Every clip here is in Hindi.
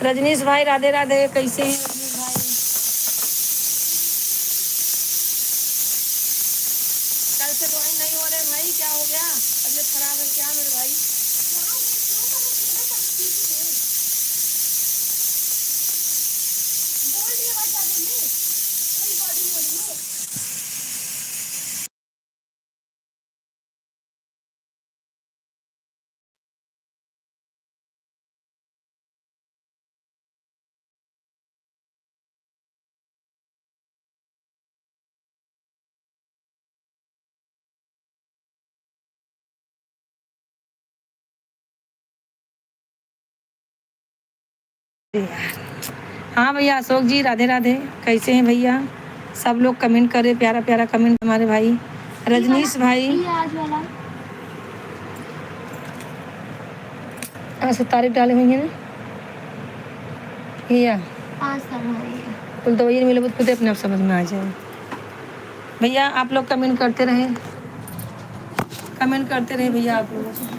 रजनीश भाई राधे राधे, कैसे हैं रजनीश भाई? कल से ज्वाइन नहीं हो रहे भाई, क्या हो गया? तबीयत खराब है क्या मेरे भाई? हाँ भैया अशोक जी राधे राधे, कैसे हैं भैया? सब लोग कमेंट करें, प्यारा प्यारा कमेंट हमारे भाई रजनीश भाई। आज तारीख डाले हुई है ना भैया, कुल तो वही मिले खुद अपने आप समझ में आ जाए। भैया आप लोग कमेंट करते रहे, कमेंट करते रहे भैया आप लोग।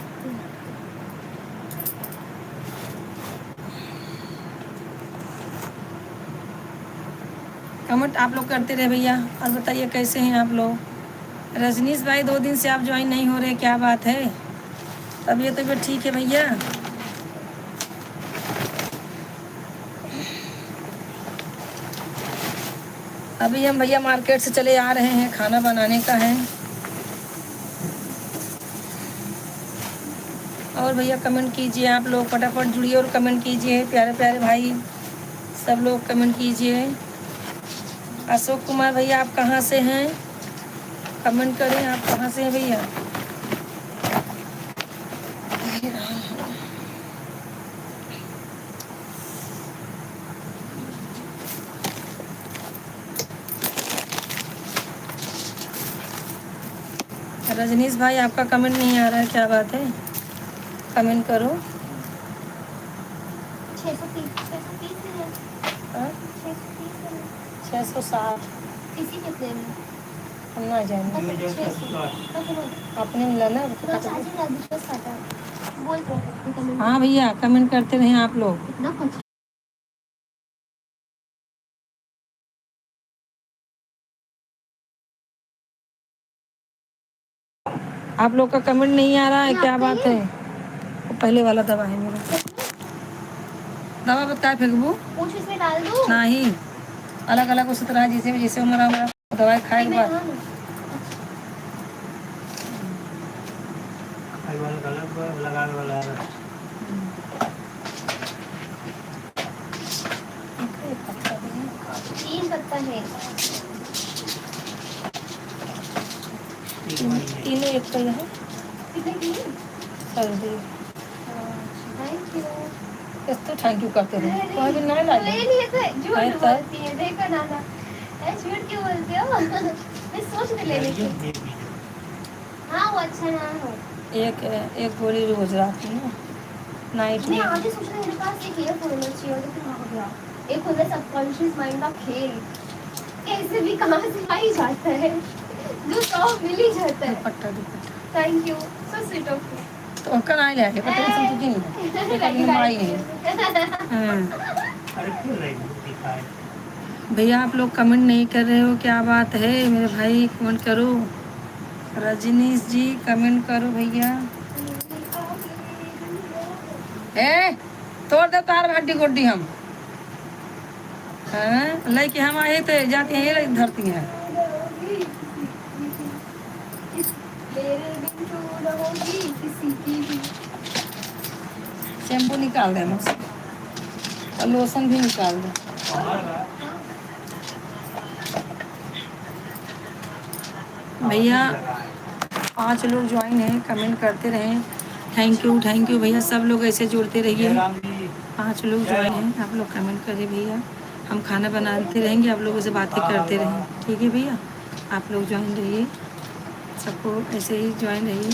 कमेंट आप लोग करते रहे भैया। और बताइए कैसे हैं आप लोग? रजनीश भाई 2 दिन से आप ज्वाइन नहीं हो रहे, क्या बात है? तबीयत तो ठीक है भैया? अभी हम भैया मार्केट से चले आ रहे हैं, खाना बनाने का है। और भैया कमेंट कीजिए आप लोग, फटाफट जुड़िए और कमेंट कीजिए, प्यारे प्यारे भाई सब लोग कमेंट कीजिए। अशोक कुमार भैया आप कहाँ से हैं? कमेंट करें, आप कहाँ से हैं भैया? रजनीश भाई आपका कमेंट नहीं आ रहा है, क्या बात है? कमेंट करो। 660 हम ना जाएंगे अपने मिला ना। हाँ भैया कमेंट करते रहे आप लोग। आप लोग का कमेंट नहीं आ रहा है, क्या बात है? वो पहले वाला दवा है मेरा। दवा बता फेंकबू नहीं, अलग अलग उस तरह जैसे जैसे हमारा दवाई खाए के बाद तीनों एक का है सर्दी। तो थैंक यू करते रहे, कोई भी नहीं ला झूठ क्यों बोलते हो? मैं सोच रही लेने की। हाँ वो अच्छा ना हो। एक गोली रोज रात में नाइट में। आगे सोच रहे मेरे पास एक ईयरफोन होना चाहिए और फिर हो गया। एक होता है सबकॉन्शियस माइंड का खेल, कैसे भी कहाँ से आ ही जाता है, जो सब मिल ही जाता है। दुपट्टा दुपट्टा thank you, so sweet of you. तो कल आए लेके पता नहीं तुझे नहीं है कभी माई है। अरे क्यों नहीं भैया आप लोग कमेंट नहीं कर रहे हो, क्या बात है मेरे भाई? कमेंट करो, रजनीश जी कमेंट करो भैया। ए तोड़ दे तार में हड्डी गोड्डी हम लेके हम आए थे, जाती हैं धरती हैं। शैम्पू निकाल दे और लोशन भी निकाल दे। भैया 5 लोग ज्वाइन हैं, कमेंट करते रहें। थैंक यू भैया, सब लोग ऐसे जुड़ते रहिए। 5 लोग ज्वाइन हैं, आप लोग कमेंट करें भैया। हम खाना बनाते रहेंगे, आप लोगों से बातें करते रहें, ठीक है भैया? आप लोग ज्वाइन रहिए, सबको ऐसे ही ज्वाइन रहिए।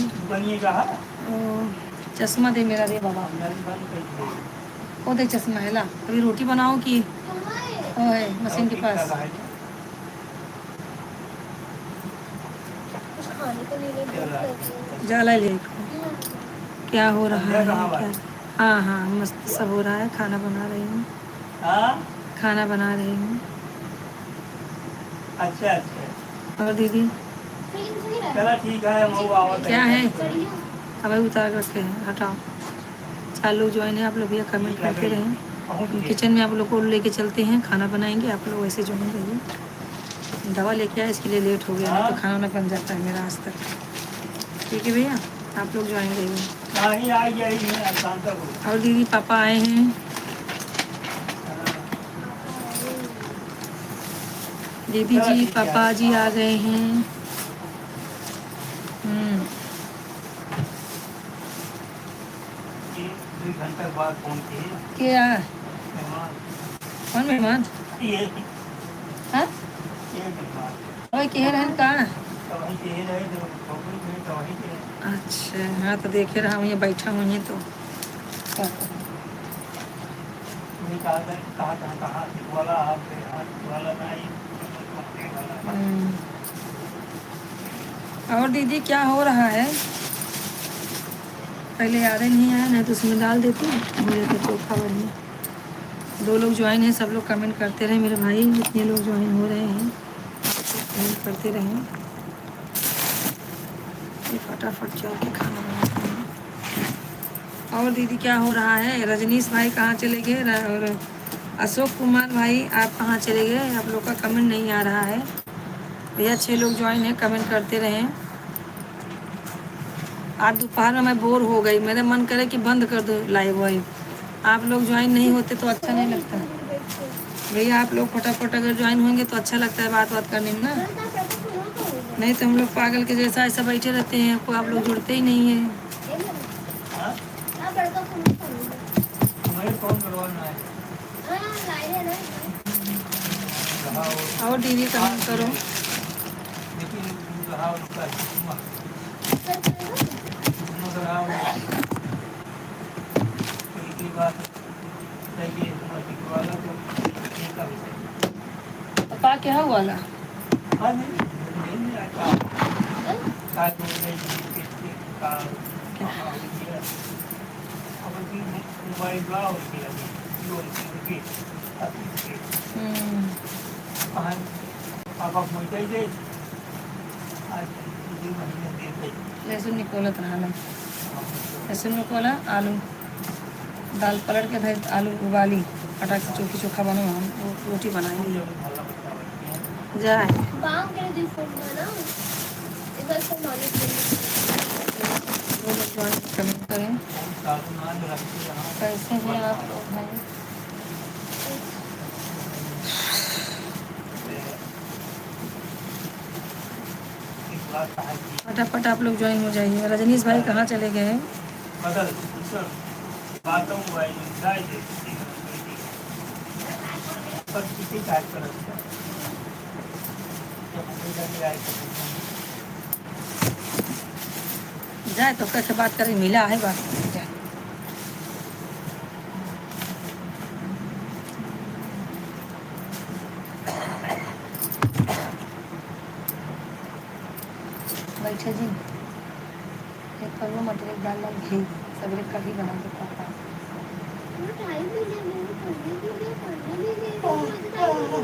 चश्मा दे मेरा, दे बाबा वो दे चश्मा है ला। अभी रोटी बनाओ कि वो है मशीन के पास। जाला ले क्या हो रहा है क्या? हाँ हाँ, मस्त सब हो रहा है, खाना बना रही हूँ। हाँ, खाना बना रही हूँ। अच्छा अच्छा, और दीदी फिल्म सही रहा चलो ठीक है, हम आवत क्या है? बढ़िया। अब उतार के रखे हैं, हटाओ। 4 लोग ज्वाइन है, आप लोग भैया कमेंट करते रहें। हम किचन में आप लोग को लेके चलते हैं, खाना बनाएंगे, आप लोग ऐसे ज्वाइन रहिए। दवा लेके आए, इसके लिए लेट हो गया, नहीं तो खाना वाना बन जाता है मेरा आज तक। ठीक है भैया, आप लोग ज्वाइन रहिए। नहीं आई यही है शाम तक हो। और दीदी पापा आए हैं, दीदी चलो जी ठीक है, पापा जी आ गए हैं। ये 2 घंटे बाद फोन किए क्या? मेहमान, कौन मेहमान? ये हाँ, मेहमान वही कह रहे हैं कहाँ? तो वहीं के रहे जो छोकरी में तो वहीं के अच्छा हाँ, तो देखे रहा हूँ, ये बैठा हूँ ये तो क्या करूं? तुम्हें कहा वाला आपके हाथ वाला नहीं वाला। और दीदी क्या हो रहा है? पहले याद ही नहीं आया, नहीं तो उसमें डाल देती मेरे तो चोखा बढ़िया। 2 लोग ज्वाइन हैं, सब लोग कमेंट करते रहे मेरे भाई, जितने लोग ज्वाइन हो रहे हैं कमेंट करते रहें। ये फटाफट चल के खाना बनाते हैं। और दीदी क्या हो रहा है? रजनीश भाई कहाँ चले गए? और अशोक कुमार भाई आप कहाँ चले गए? आप लोग का कमेंट नहीं आ रहा है भैया। 6 लोग ज्वाइन हैं, कमेंट करते रहें। आज दोपहर में मैं बोर हो गई, मेरा मन करे कि बंद कर दो लाइव वाइव। आप लोग ज्वाइन नहीं होते तो अच्छा नहीं लगता भैया। आप लोग फटाफट अगर ज्वाइन होंगे तो अच्छा लगता है बात बात करने में ना, नहीं तो हम लोग पागल के जैसा ऐसा बैठे रहते हैं, को आप लोग जुड़ते ही नहीं है। हाँ, हाँ, बड़का फोन करूँगा। तुम्हें कौन करवाना है? हाँ, लाए हैं ना। रहा हो और दीदी कमेंट करो। लेकिन रहा उसका सर चलेगा? रहा हो की बात चाहिए वाला तो एक का विषय। पापा क्या हुआ ला? हाँ नहीं आता का तो नहीं का अब की मोबाइल का और किया ये पापा पहुँचाई दे आज 2 महीने देर गई। लहसुन निकोलत रहा, लहसुन निकोला, आलू दाल पलट के भाई, आलू उबाली, फटाक से चोखी चोखा बनो, हम वो रोटी बनाएंगे। जाए बाम के लिए फोन करना इधर से नॉलेज कमेंट करें कैसे हैं आप लोग भाई। फटाफट आप लोग ज्वाइन हो जाइए। रजनीश भाई कहाँ चले गए हैं? जाए तो कैसे बात करें, मिला है बात करें जाए। बैठे जी, एक करो मटर एक दाल दाल घी सवेरे कभी बना के पापा। टाइम भी नहीं है पढ़ने के लिए, पढ़ने भी नहीं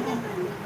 है।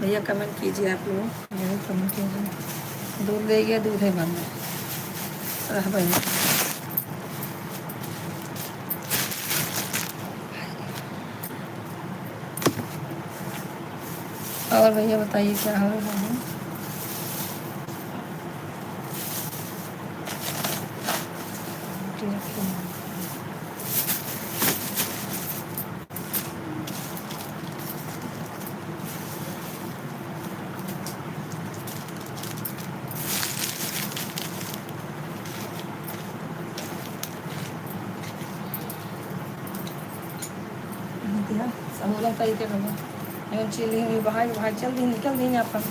भैया कमेंट कीजिए, आप लोग जरूर कमेंट कीजिए। दूध ले गया, दूध है बंद रह भैया। और भैया बताइए क्या हो रहा है? दिया समूला तरीके बना एवं चिल्ली हुई बाहर बाहर चल दी निकल दी यहाँ पर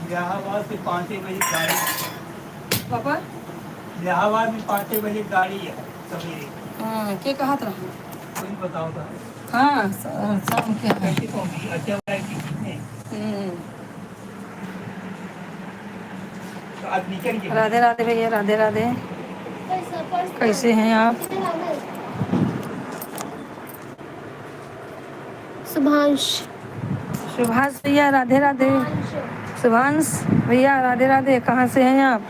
इलाहाबाद से 5 बजे गाड़ी, पापा इलाहाबाद में 5 बजे गाड़ी है सवेरे। हाँ के कहा था कोई बताओ था हाँ शाम के है कैसे पहुंची? अच्छा वाला है कि कितने? तो आज निकल गए। राधे राधे भैया राधे राधे पर्स कैसे हैं आप कितने लाना है? सुभाष सुभाष भैया राधे राधे सुभाष सुभांश भैया राधे राधे कहाँ से हैं आप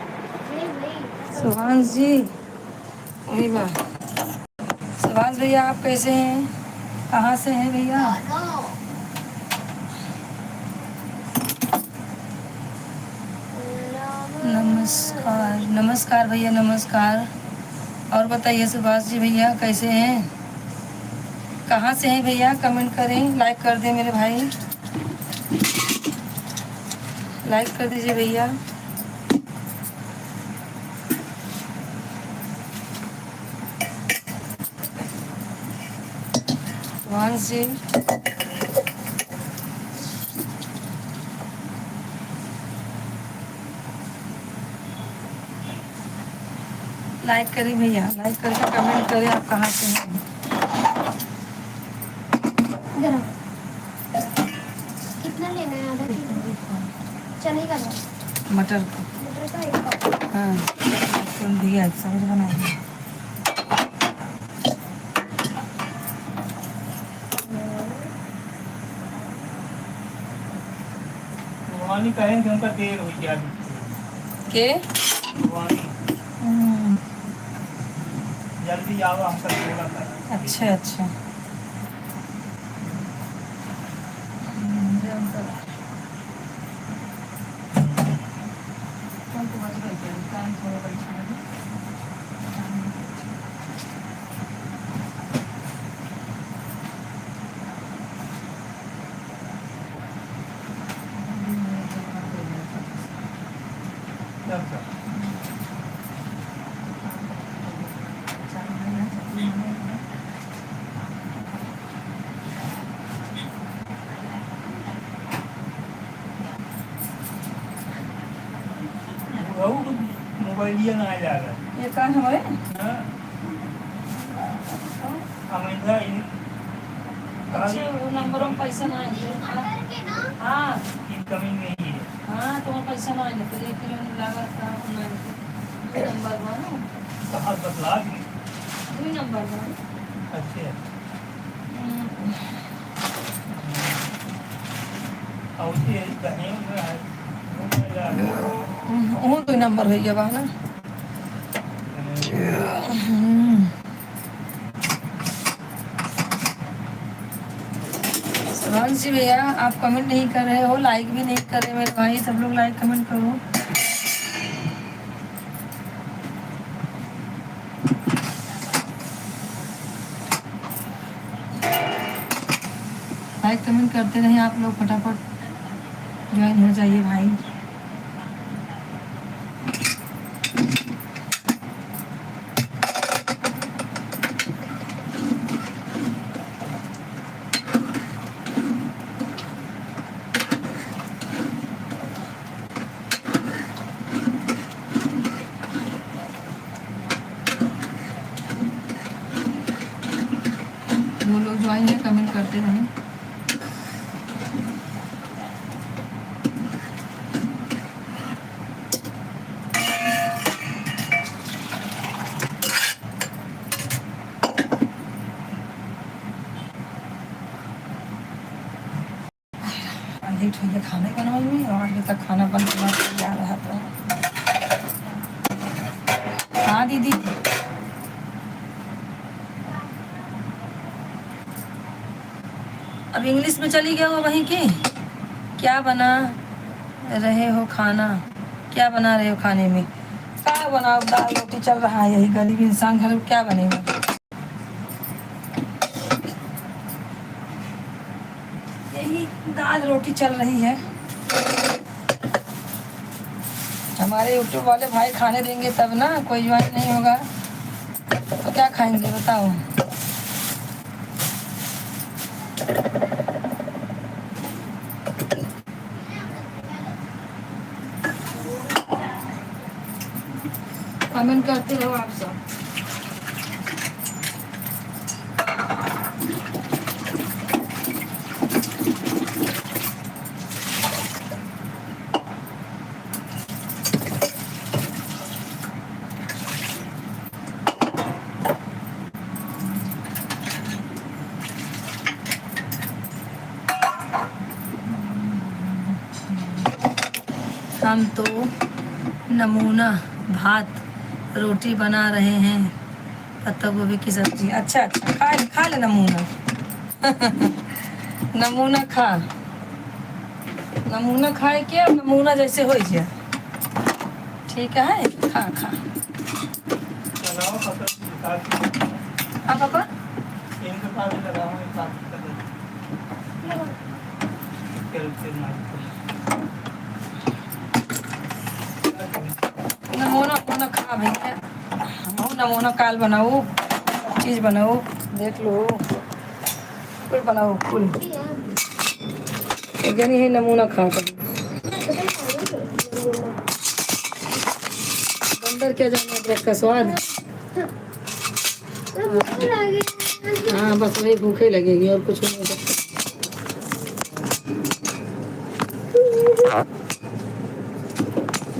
नहीं सुभांश जी वही बात सुभाष भैया आप कैसे हैं कहाँ से हैं भैया नमस्कार नमस्कार भैया नमस्कार और बताइए सुभाष जी भैया कैसे हैं कहाँ से हैं भैया कमेंट करें लाइक कर दें मेरे भाई लाइक कर दीजिए भैया सुभाष जी लाइक करें भैया लाइक करके कमेंट करें आप कहाँ से हैं जरा कितना लेना है? आधा किलो चने का ना मटर को मटर का एक कप। हाँ सुन दिया समझ बना दिया भवानी कहें कि उनका देर हो गया। के भवानी जल्दी आओ हमका थोड़ा सा। अच्छा अच्छा अच्छा। बहू मोबाइल लिया ना जा रहा है। ये कहाँ हमारे हाँ? हमेशा अच्छे वो नंबरों में पैसा ना आएंगे हाँ इनकमिंग नहीं है। हाँ तुम्हारा पैसा ना आएंगे तो 1 किलो लागत का नंबर वन कहाँ बतला दी? 2 नंबर वन अच्छे और ये कहीं वो 2 नंबर हो गया बा ना सुभाष जी भैया आप कमेंट नहीं कर रहे हो लाइक भी नहीं कर रहे मेरे भाई सब लोग लाइक कमेंट करो लाइक कमेंट करते रहे आप लोग फटाफट ज्वाइन हो जाइए भाई करते रहें। लेट हो गया खाने बनाने में और अभी तक खाना बनना जा रहा था। हाँ दीदी, अब इंग्लिश में चली गया वो वहीं की। क्या बना रहे हो खाना, क्या बना रहे हो खाने में? क्या बनाओ, दाल रोटी चल रहा है, यही गरीब इंसान घर में क्या बनेगा। यही दाल रोटी चल रही है। हमारे यूट्यूब वाले भाई खाने देंगे तब ना, कोई ज्वाइन नहीं होगा तो क्या खाएंगे बताओ। कमेंट करते रहो आप सब। हम तो नमूना भात रोटी बना रहे हैं, पत्ता गोभी की सब्जी। अच्छा अच्छा, खा ले नमूना। नमूना खा, नमूना खाए के नमूना जैसे हो जाए, ठीक है, खा खा। लगाओ पत्थर निकाल के। हाँ पापा, इनके पास भी लगाओ, एक साथ कर दो। फिर मार नमूना अपना खा भैया। हम नमूना काल बनाओ, चीज़ बनाओ, देख लो कुल बनाओ कुल। यानी है नमूना खा कर बंदर क्या जाने अदरक का स्वाद। हाँ बस वही भूखे लगेगी और कुछ नहीं सकता।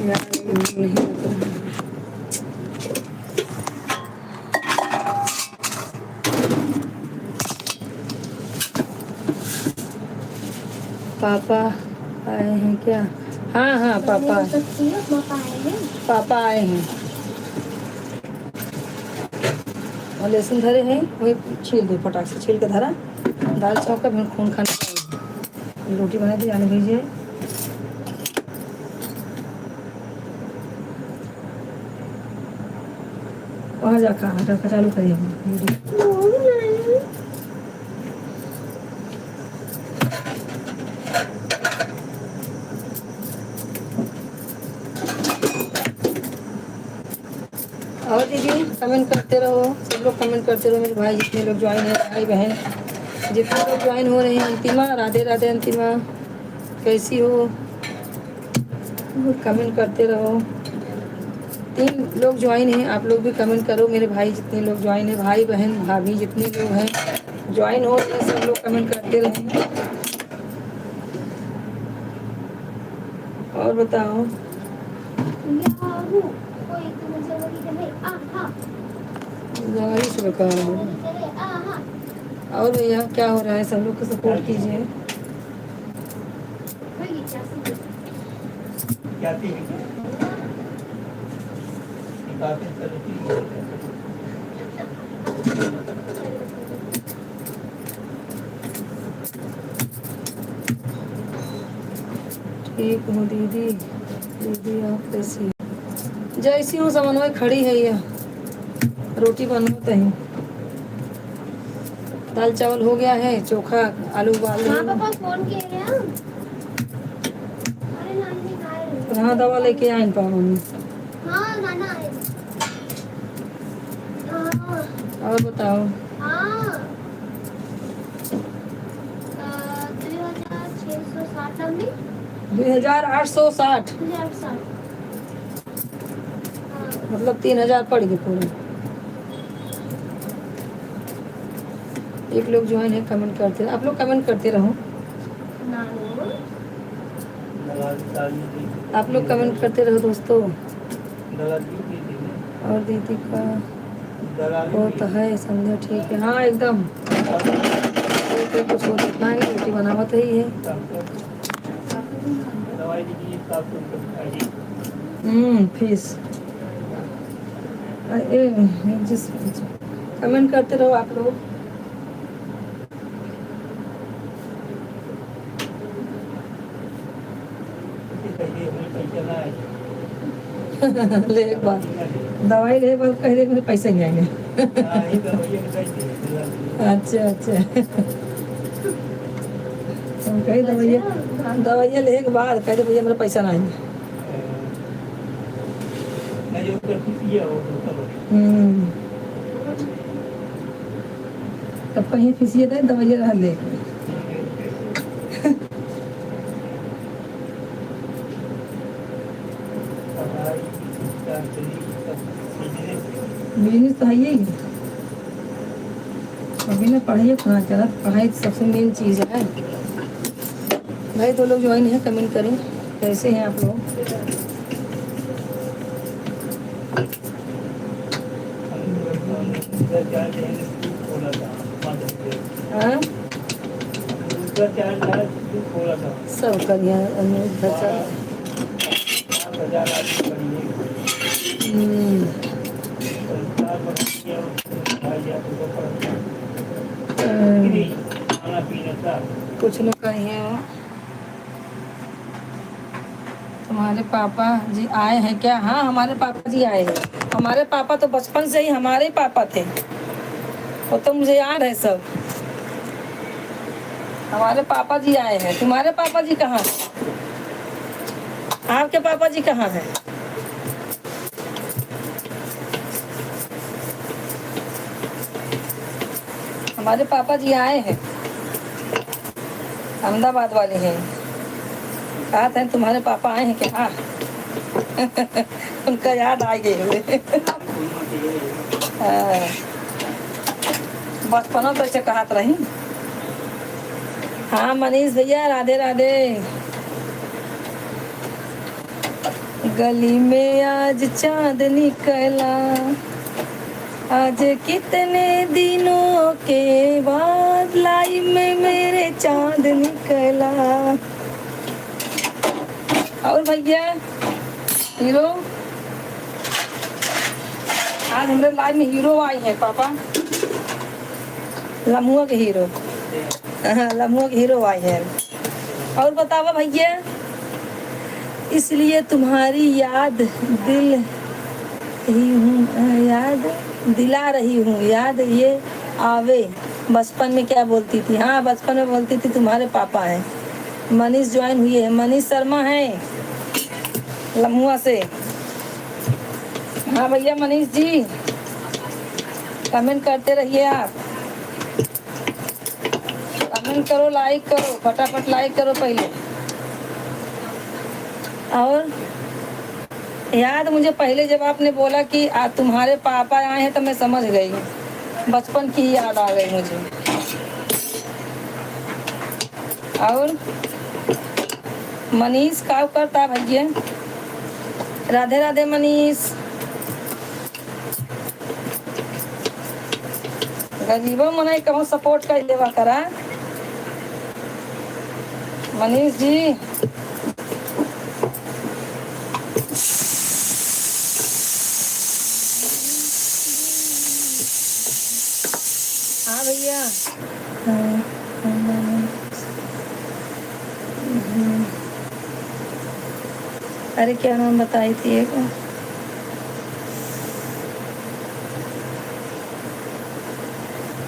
यार नहीं होता है। पापा आए हैं क्या? हाँ हाँ पापा आए हैं और लहसुन धरे हैं, वही छील दे, फटाक से छील के धरा। दाल चौका फिर खून खाने, रोटी बना दी, आलू भीजिए। वहाँ जा खा चालू करिए और दीदी कमेंट करते रहो, सब लोग कमेंट करते रहो। मेरे भाई जितने लोग ज्वाइन है, भाई बहन जितने लोग ज्वाइन हो रहे हैं। अंतिमा, राधे राधे अंतिमा, कैसी हो? कमेंट करते रहो। 3 लोग ज्वाइन हैं, आप लोग भी कमेंट करो। मेरे भाई जितने लोग ज्वाइन है, भाई बहन भाभी जितने लोग हैं ज्वाइन हो रहे हैं, सब लोग कमेंट करते रहें। और बताओ, और भैया क्या हो रहा है? सब लोग को सपोर्ट कीजिए। जाती है क्या? बातें चलती हैं। ठीक हूँ दीदी, दीदी आप कैसी? जैसी हूँ समन्वय खड़ी है यह, रोटी बनवाते हैं। दाल चावल हो गया है, चोखा आलू उबाल रही हूँ। फोन किए हैं। अरे नानी आए। हाँ दवा लेके आए मम्मी। हाँ नाना आए। हाँ और बताओ, हाँ 2660 नंदी 2860 2060। मतलब 3000 पड़ गए पूरे। एक लोग ज्वाइन है, कमेंट करते रहो, आप लोग कमेंट करते रहो, नानू आप लोग कमेंट करते रहो दोस्तों। दलाली की थी ना। और दीदी का दलाली वो की तो है समझो, ठीक है, हाँ एकदम कुछ हो तो खाएंगे, रोटी बनावत ही है। दवाई दीजिए, साफ खाइए। फीस जिस कमेंट करते रहो आप लोग। कहिए हमें पैसा ना आए। ले एक बार दवाई ले बार कह दे मुझे पैसे नहीं आएंगे। हाँ, ये दवाइयाँ बताई थी, दलाली। अच्छा अच्छा, हम कही दवाइया ले के बाद कह दे भैया मेरा पैसा ना आएंगे। मैं जो कर खुशी है वो करो। तब कहीं फीसिए दे दवाइया रह ले। पढ़ाई, चाकरी, सब बिजनेस। बिजनेस तो है ही है। अभी ना पढ़ाई कहाँ चला, पढ़ाई सबसे मेन चीज़ है भाई। तो लोग ज्वाइन है, कमेंट करें कैसे हैं आप लोग। उधर चार्ज है, खोला था 5 रुपये। हाँ उधर चार्ज है, खोला था सब कर दिया उधर चल। 5,000 आदमी पढ़िए। सरकार बना दिया, भाई जा तो पढ़ता फ्री, खाना पीना सब। कुछ लोग कहिए हो तुम्हारे पापा जी आए हैं क्या। हाँ हमारे पापा जी आए हैं। हमारे पापा तो बचपन से ही हमारे ही पापा थे, वो तो मुझे याद है सब। हमारे पापा जी आए हैं। तुम्हारे पापा जी कहाँ हैं? आपके पापा जी कहाँ हैं? हमारे पापा जी आए हैं, अहमदाबाद वाले हैं। कहा था तुम्हारे पापा आए हैं क्या। हाँ उनका याद आ गए हुए। बचपनों तो ऐसे कहत रही। हाँ मनीष भैया राधे राधे। गली में आज चांद निकला, आज कितने दिनों के बाद लाइफ में मेरे चांद निकला। और भैया हीरो, आज हमारे लाइफ में हीरो आई है पापा, लम्हुआ के हीरो। हाँ लम्हुआ के हीरो आई है। और बतावा भैया, इसलिए तुम्हारी याद दिल ही हूँ, याद दिला रही हूँ, याद ये आवे। बचपन में क्या बोलती थी। हाँ बचपन में बोलती थी तुम्हारे पापा हैं। मनीष ज्वाइन हुई है, मनीष शर्मा है लम्हुआ से। हाँ भैया मनीष जी कमेंट करते रहिए आप, कमेंट करो, लाइक करो, फटाफट लाइक करो पहले। और याद मुझे पहले जब आपने बोला कि तुम्हारे पापा आए हैं तो मैं समझ गई, बचपन की याद आ गई मुझे। और मनीष का करता भैया, राधे राधे मनीष। गरीबों मनाई कहूँ सपोर्ट कर लेवा करा मनीष जी। हाँ भैया अरे क्या नाम बताई थी एक,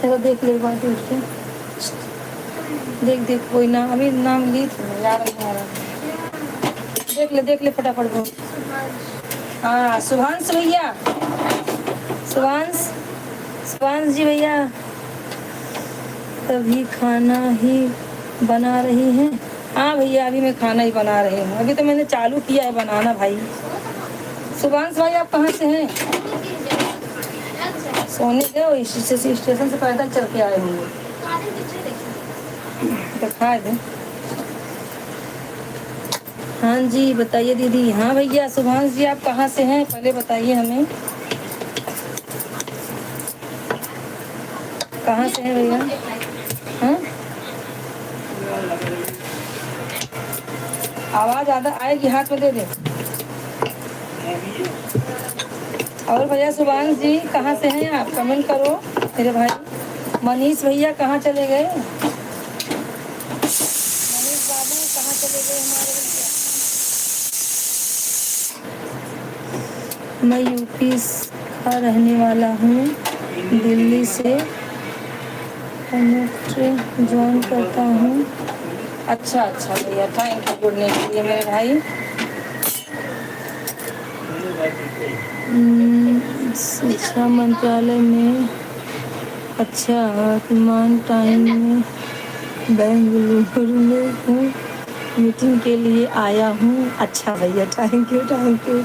चलो देख ले बात उसके, देख देख कोई नाम अभी नाम ली थी याद नहीं आ रहा। देख ले फटाफट बोल। हाँ सुभांश भैया, सुभांश जी भैया, तभी खाना ही बना रही हैं। हाँ भैया अभी मैं खाना ही बना रही हूँ, अभी तो मैंने चालू किया है बनाना भाई। सुभांश भाई आप कहाँ से हैं? सोने गए स्टेशन से पैदल चल के आए होंगे। दिखा दे पिक्चर देखो। दिखा दे। हाँ जी बताइए दीदी। हाँ भैया सुभाष जी आप कहाँ से हैं पहले बताइए हमें, कहाँ से हैं भैया? हाँ आवाज़ ज़्यादा आएगी, हाथ में दे दे। और भैया सुभाष जी कहाँ से हैं आप, कमेंट करो मेरे भाई। मनीष भैया कहाँ चले गए? मनीष बाबू कहाँ चले गए हमारे भैया? मैं यूपी का रहने वाला हूँ, दिल्ली से कनेक्ट ज्वाइन करता हूँ। अच्छा अच्छा भैया, थैंक यू जुड़ने के लिए मेरे भाई। शिक्षा मंत्रालय में अच्छा वर्तमान टाइम में बेंगलुरु में हूँ, मीटिंग के लिए आया हूँ। अच्छा भैया thank you thank you.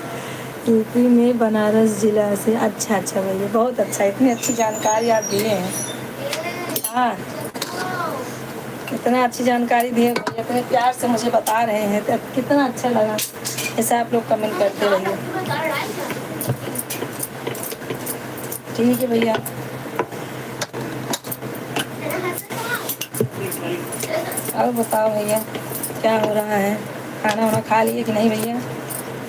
UP में बनारस जिला से। अच्छा अच्छा भैया बहुत अच्छा, इतनी अच्छी जानकारी आप दिए हैं। हाँ इतना अच्छी जानकारी दिए भैया, इतने प्यार से मुझे बता रहे हैं तो कितना अच्छा लगा। ऐसा आप लोग कमेंट करते रहिए। ठीक है भैया। और बताओ भैया क्या हो रहा है, खाना वाना खा लिए कि नहीं भैया?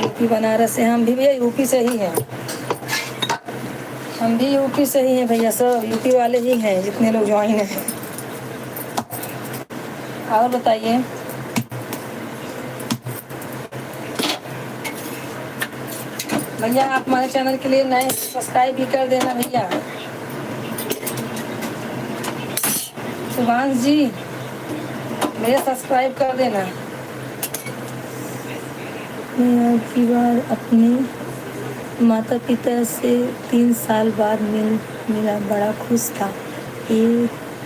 यूपी बनारस से, हम भी भैया यूपी से ही हैं। हम भी यूपी से ही हैं भैया, सब यूपी वाले ही हैं जितने लोग ज्वाइन हैं। और बताइए। भैया आप हमारे चैनल के लिए नए, सब्सक्राइब भी कर देना भैया। सुभाष जी मेरे सब्सक्राइब कर देना। मैं अब की बार अपने माता पिता से 3 साल बाद मिला, बड़ा खुश था।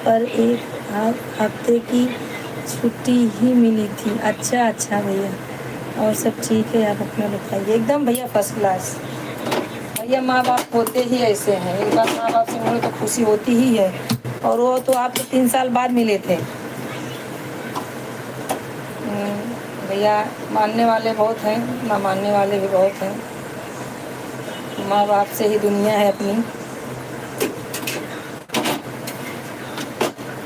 पर एक हफ्ते की छुट्टी ही मिली थी। अच्छा अच्छा भैया और सब ठीक है, आप अपना बताइए। एकदम भैया फर्स्ट क्लास। भैया माँ बाप होते ही ऐसे हैं, एक बार माँ बाप से मिलो तो खुशी होती ही है। और वो तो आपसे 3 साल बाद मिले थे। भैया मानने वाले बहुत हैं, ना मानने वाले भी बहुत हैं। माँ बाप से ही दुनिया है अपनी।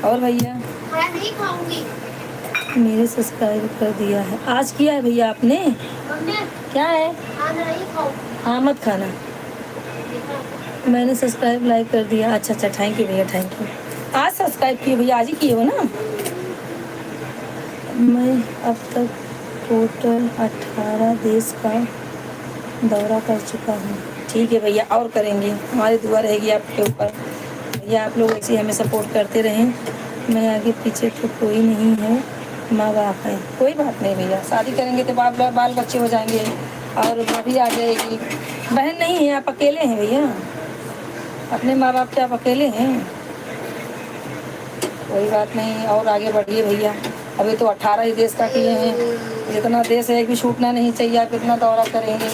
और भैया नहीं खाऊंगी। मेरे सब्सक्राइब कर दिया है। आज किया है भैया आपने? क्या है? हाँ मत खाना। मैंने सब्सक्राइब लाइक कर दिया। अच्छा अच्छा थैंक यू भैया थैंक यू। आज सब्सक्राइब किए भैया, आज ही किए हो ना? मैं अब तक टोटल 18 देश का दौरा कर चुका हूँ। ठीक है भैया और करेंगे, हमारी दुआ रहेगी आपके ऊपर। भैया आप लोग ऐसे हमें सपोर्ट करते रहें। मैं आगे पीछे तो कोई नहीं है, माँ बाप है। कोई बात नहीं भैया, शादी करेंगे तो बाल बच्चे हो जाएंगे और भाभी आ जाएगी। बहन नहीं है, आप अकेले हैं भैया, अपने माँ बाप के आप अकेले हैं। कोई बात नहीं, और आगे बढ़िए भैया। अभी तो 18 ही देश का किए हैं, जितना देश है कि छूटना नहीं चाहिए। आप इतना दौरा करेंगे,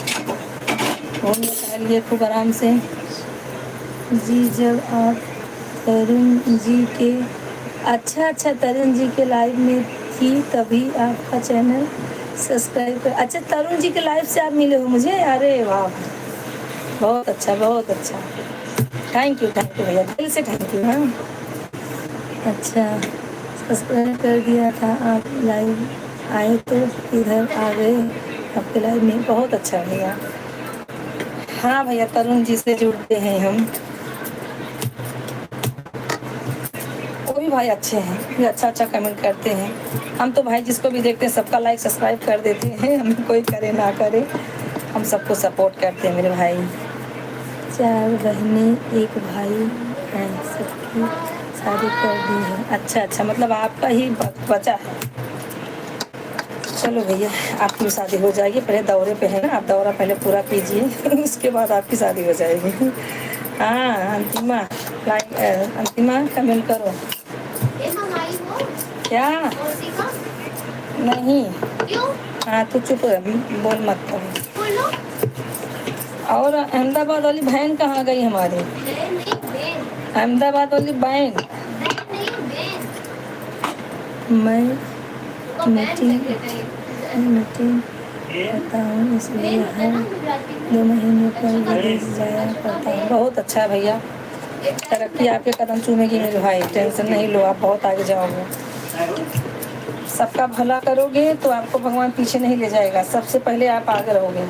घूमने टहलिए खूब आराम से। जी जब आप तरुण जी के अच्छा अच्छा तरुण जी के लाइव में थी तभी आपका चैनल सब्सक्राइब कर। अच्छा तरुण जी के लाइव से आप मिले हो मुझे? अरे वाह बहुत अच्छा बहुत अच्छा। थैंक यू भैया, दिल से थैंक यू। हाँ अच्छा सब्सक्राइब कर दिया था, आप लाइव आए तो इधर आ गए आपके लाइव में। बहुत अच्छा भैया। हाँ भैया तरुण जी से जुड़ते हैं हम। वो भी भाई अच्छे हैं, भी अच्छा अच्छा कमेंट करते हैं। हम तो भाई जिसको भी देखते हैं सबका लाइक सब्सक्राइब कर देते हैं, हमें कोई करे ना करे, हम सबको सपोर्ट करते हैं मेरे भाई। 4 बहनें 1 भाई हैं, सबकी शादी कर दी है। अच्छा अच्छा मतलब आपका ही बचा है। चलो भैया आपकी शादी हो जाएगी, पहले दौरे पे है ना, आप दौरा पहले पूरा कीजिए उसके बाद आपकी शादी हो जाएगी। हाँ अंतिमा लाइक अंतिमा कमेंट करो। क्या नहीं? क्यों? हाँ तो चुप बोल मत करो। और अहमदाबाद वाली बहन कहाँ गई हमारी? अहमदाबाद वाली बहन मैं वो बैन कर मीटिंग देते हैं। मीटिंग करता हूँ, इसलिए बैन होता है हर ना गुजराती में। 2 महीने पर अच्छा विदेश जाया करता हूँ। बहुत अच्छा है भैया, तरक्की आपके कदम चूमेगी मेरे भाई, टेंशन नहीं लो, आप बहुत आगे जाओगे। सबका भला करोगे तो आपको भगवान पीछे नहीं ले जाएगा, सबसे पहले आप आगे रहोगे।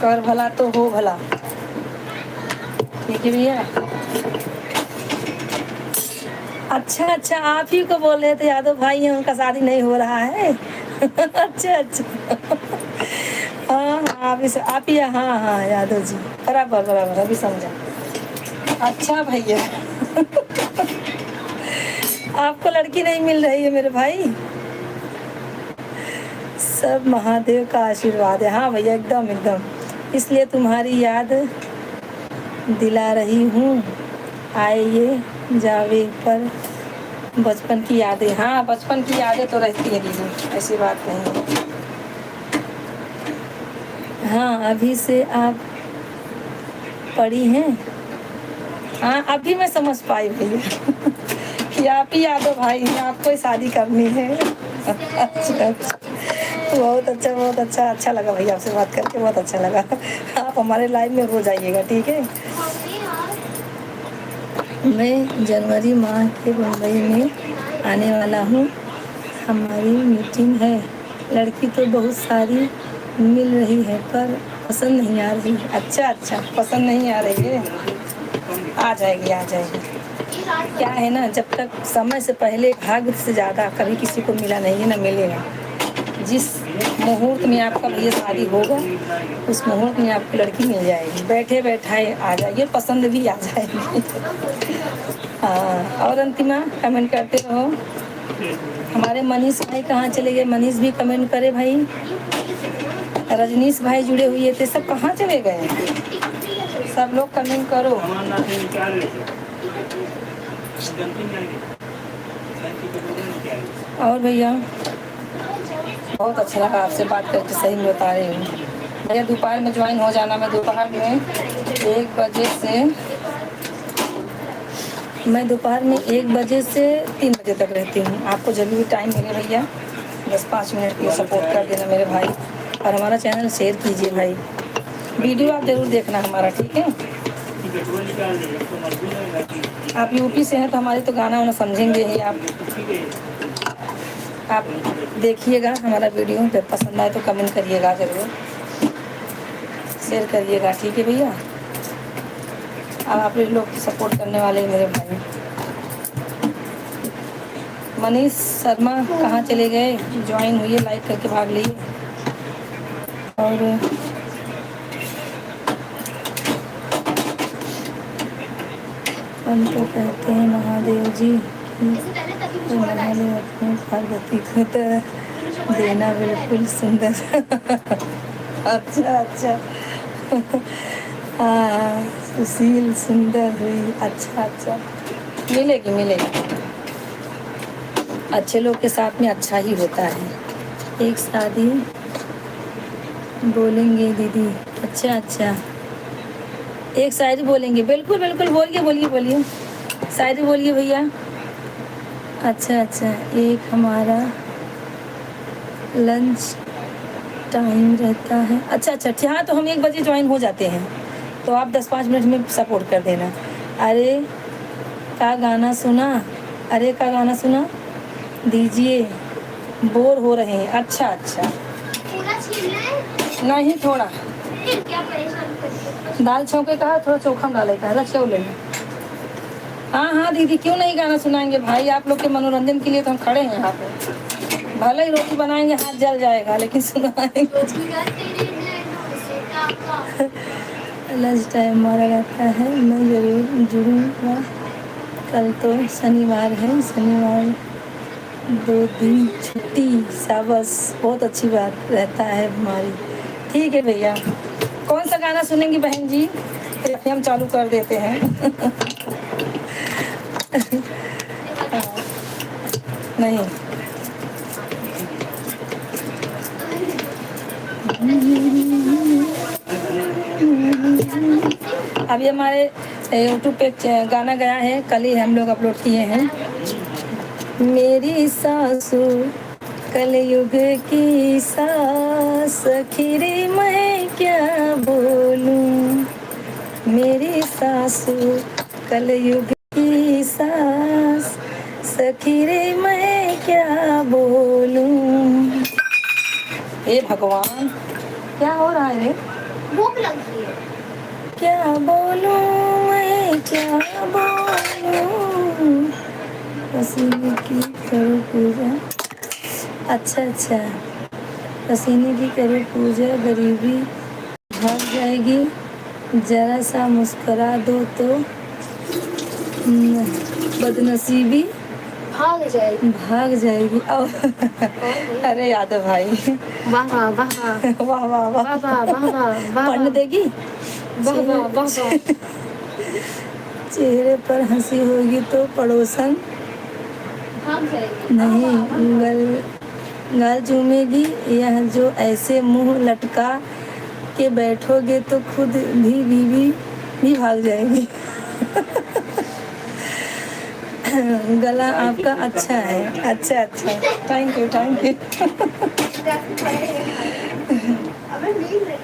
कर भला तो हो भला, ठीक है भैया। अच्छा अच्छा, आप ही को बोल रहे थे, यादव भाई हैं, उनका शादी नहीं हो रहा है। अच्छा अच्छा, हाँ हाँ, आप ही, हाँ हाँ यादव जी, बराबर बराबर, अभी समझा। अच्छा भैया, आपको लड़की नहीं मिल रही है मेरे भाई, सब महादेव का आशीर्वाद है। हाँ भैया, एकदम एकदम, इसलिए तुम्हारी याद दिला रही हूँ, आए ये जावे पर बचपन की यादें। हाँ, बचपन की यादें तो रहती है दीदी, ऐसी बात नहीं है। हाँ, अभी से आप पढ़ी हैं। हाँ, अभी मैं समझ पाई भैया कि आप ही यादव भाई हैं, आपको ही शादी करनी है। अच्छा अच्छा, बहुत अच्छा बहुत अच्छा, अच्छा लगा भैया आपसे बात करके, बहुत अच्छा लगा। आप हमारे लाइव में हो जाइएगा, ठीक है। मैं जनवरी माह के मुंबई में आने वाला हूँ, हमारी मीटिंग है। लड़की तो बहुत सारी मिल रही है पर पसंद नहीं आ रही। अच्छा अच्छा, पसंद नहीं आ रही है, आ जाएगी आ जाएगी। क्या है ना, जब तक समय से पहले भाग्य से ज़्यादा कभी किसी को मिला नहीं है ना मिलेगा। जिस मुहूर्त में आपका भैया शादी होगा, उस मुहूर्त में आपकी लड़की मिल जाएगी, बैठे बैठाए आ जाएगी, पसंद भी आ जाएगी। हाँ, और अंतिमा कमेंट करते रहो। हमारे मनीष भाई कहाँ चले गए, मनीष भी कमेंट करे भाई। रजनीश भाई जुड़े हुए थे, सब कहाँ चले गए, सब लोग कमेंट करो। और भैया बहुत अच्छा लगा आपसे बात करके, सही में बता रही हूँ भैया। दोपहर में ज्वाइन हो जाना, मैं दोपहर में 1 बजे से, मैं दोपहर में 1 बजे से 3 बजे तक रहती हूँ। आपको जब भी टाइम मिले भैया 10-5 मिनट के लिए सपोर्ट कर देना मेरे भाई, और हमारा चैनल शेयर कीजिए भाई। वीडियो आप ज़रूर देखना हमारा, ठीक है। आप यूपी से हैं तो हमारी तो गाना वाना समझेंगे ही आप देखिएगा हमारा वीडियो, जब पसंद आए तो कमेंट करिएगा, ज़रूर शेयर करिएगा, ठीक है भैया। अब आप लोग की सपोर्ट करने वाले हैं मेरे भाई। मनीष शर्मा कहाँ चले गए, ज्वाइन हुई, लाइक करके भाग लिए। और हम तो कहते हैं महादेव जी की, तो महादेव अपने पार्वती को तो देना बिल्कुल सुंदर। अच्छा अच्छा, हाँ, सुशील सुंदर हुई। अच्छा अच्छा, मिलेगी मिलेगी, अच्छे लोग के साथ में अच्छा ही होता है। एक शादी बोलेंगे दीदी। अच्छा अच्छा, एक शायरी बोलेंगे, बिल्कुल बिल्कुल, बोलिए बोलिए बोलिए, शायरी बोलिए भैया। अच्छा अच्छा, एक हमारा लंच टाइम रहता है। अच्छा अच्छा, हाँ, तो हम 1 बजे ज्वाइन हो जाते हैं, तो आप 10-5 मिनट में सपोर्ट कर देना। अरे का गाना सुना, अरे का गाना सुना दीजिए, बोर हो रहे हैं। अच्छा अच्छा, पूरा छीलना है? नहीं, थोड़ा फिर क्या परेशान करते हो? दाल छौंके का है, थोड़ा चोखा डाले का है, रखो ले लो। हाँ हाँ दीदी, क्यों नहीं गाना सुनाएंगे भाई, आप लोग के मनोरंजन के लिए तो हम खड़े हैं यहाँ पे। भले ही रोटी बनाएंगे, हाथ जल जाएगा, लेकिन सुनाएंगे। लंच टाइम हमारा रहता है, मैं ज़रूर जुड़ूँगा। कल तो शनिवार है, शनिवार 2 दिन छुट्टी, शाबाश, बहुत अच्छी बात रहता है हमारी। ठीक है भैया, कौन सा गाना सुनेंगी बहन जी, फिर हम चालू कर देते हैं। नहीं, अभी हमारे यूट्यूब पे गाना गया है, कल ही हम लोग अपलोड किए हैं। मेरी सासू कलयुग की सास, सखी रे मैं क्या बोलूं। मेरी सासू कलयुग की सास, सखी रे मैं क्या बोलूं। हे भगवान, क्या हो रहा है रे? भूख लग रही है। क्या बोलूं मैं, क्या बोलूं। पसीने की करो पूजा। अच्छा अच्छा, पसीने की करो पूजा, गरीबी भाग जाएगी। जरा सा मुस्कुरा दो तो बदनसीबी भाग जाएगी। अरे यादव भाई, वाह वाह वाह वाह वाह वाह वाह, वाह वाह वाह वाह वाह पढ़ने देगी। वाह वाह वाह वाह। चेहरे पर हंसी होगी तो पड़ोसन भाग जाएगी। नहीं गाल चूमेगी। यह जो ऐसे मुंह लटका के बैठोगे तो खुद भी बीवी भी भाग जाएगी। गला आपका अच्छा है। अच्छा अच्छा, थैंक यू थैंक यू। अबे नींद है।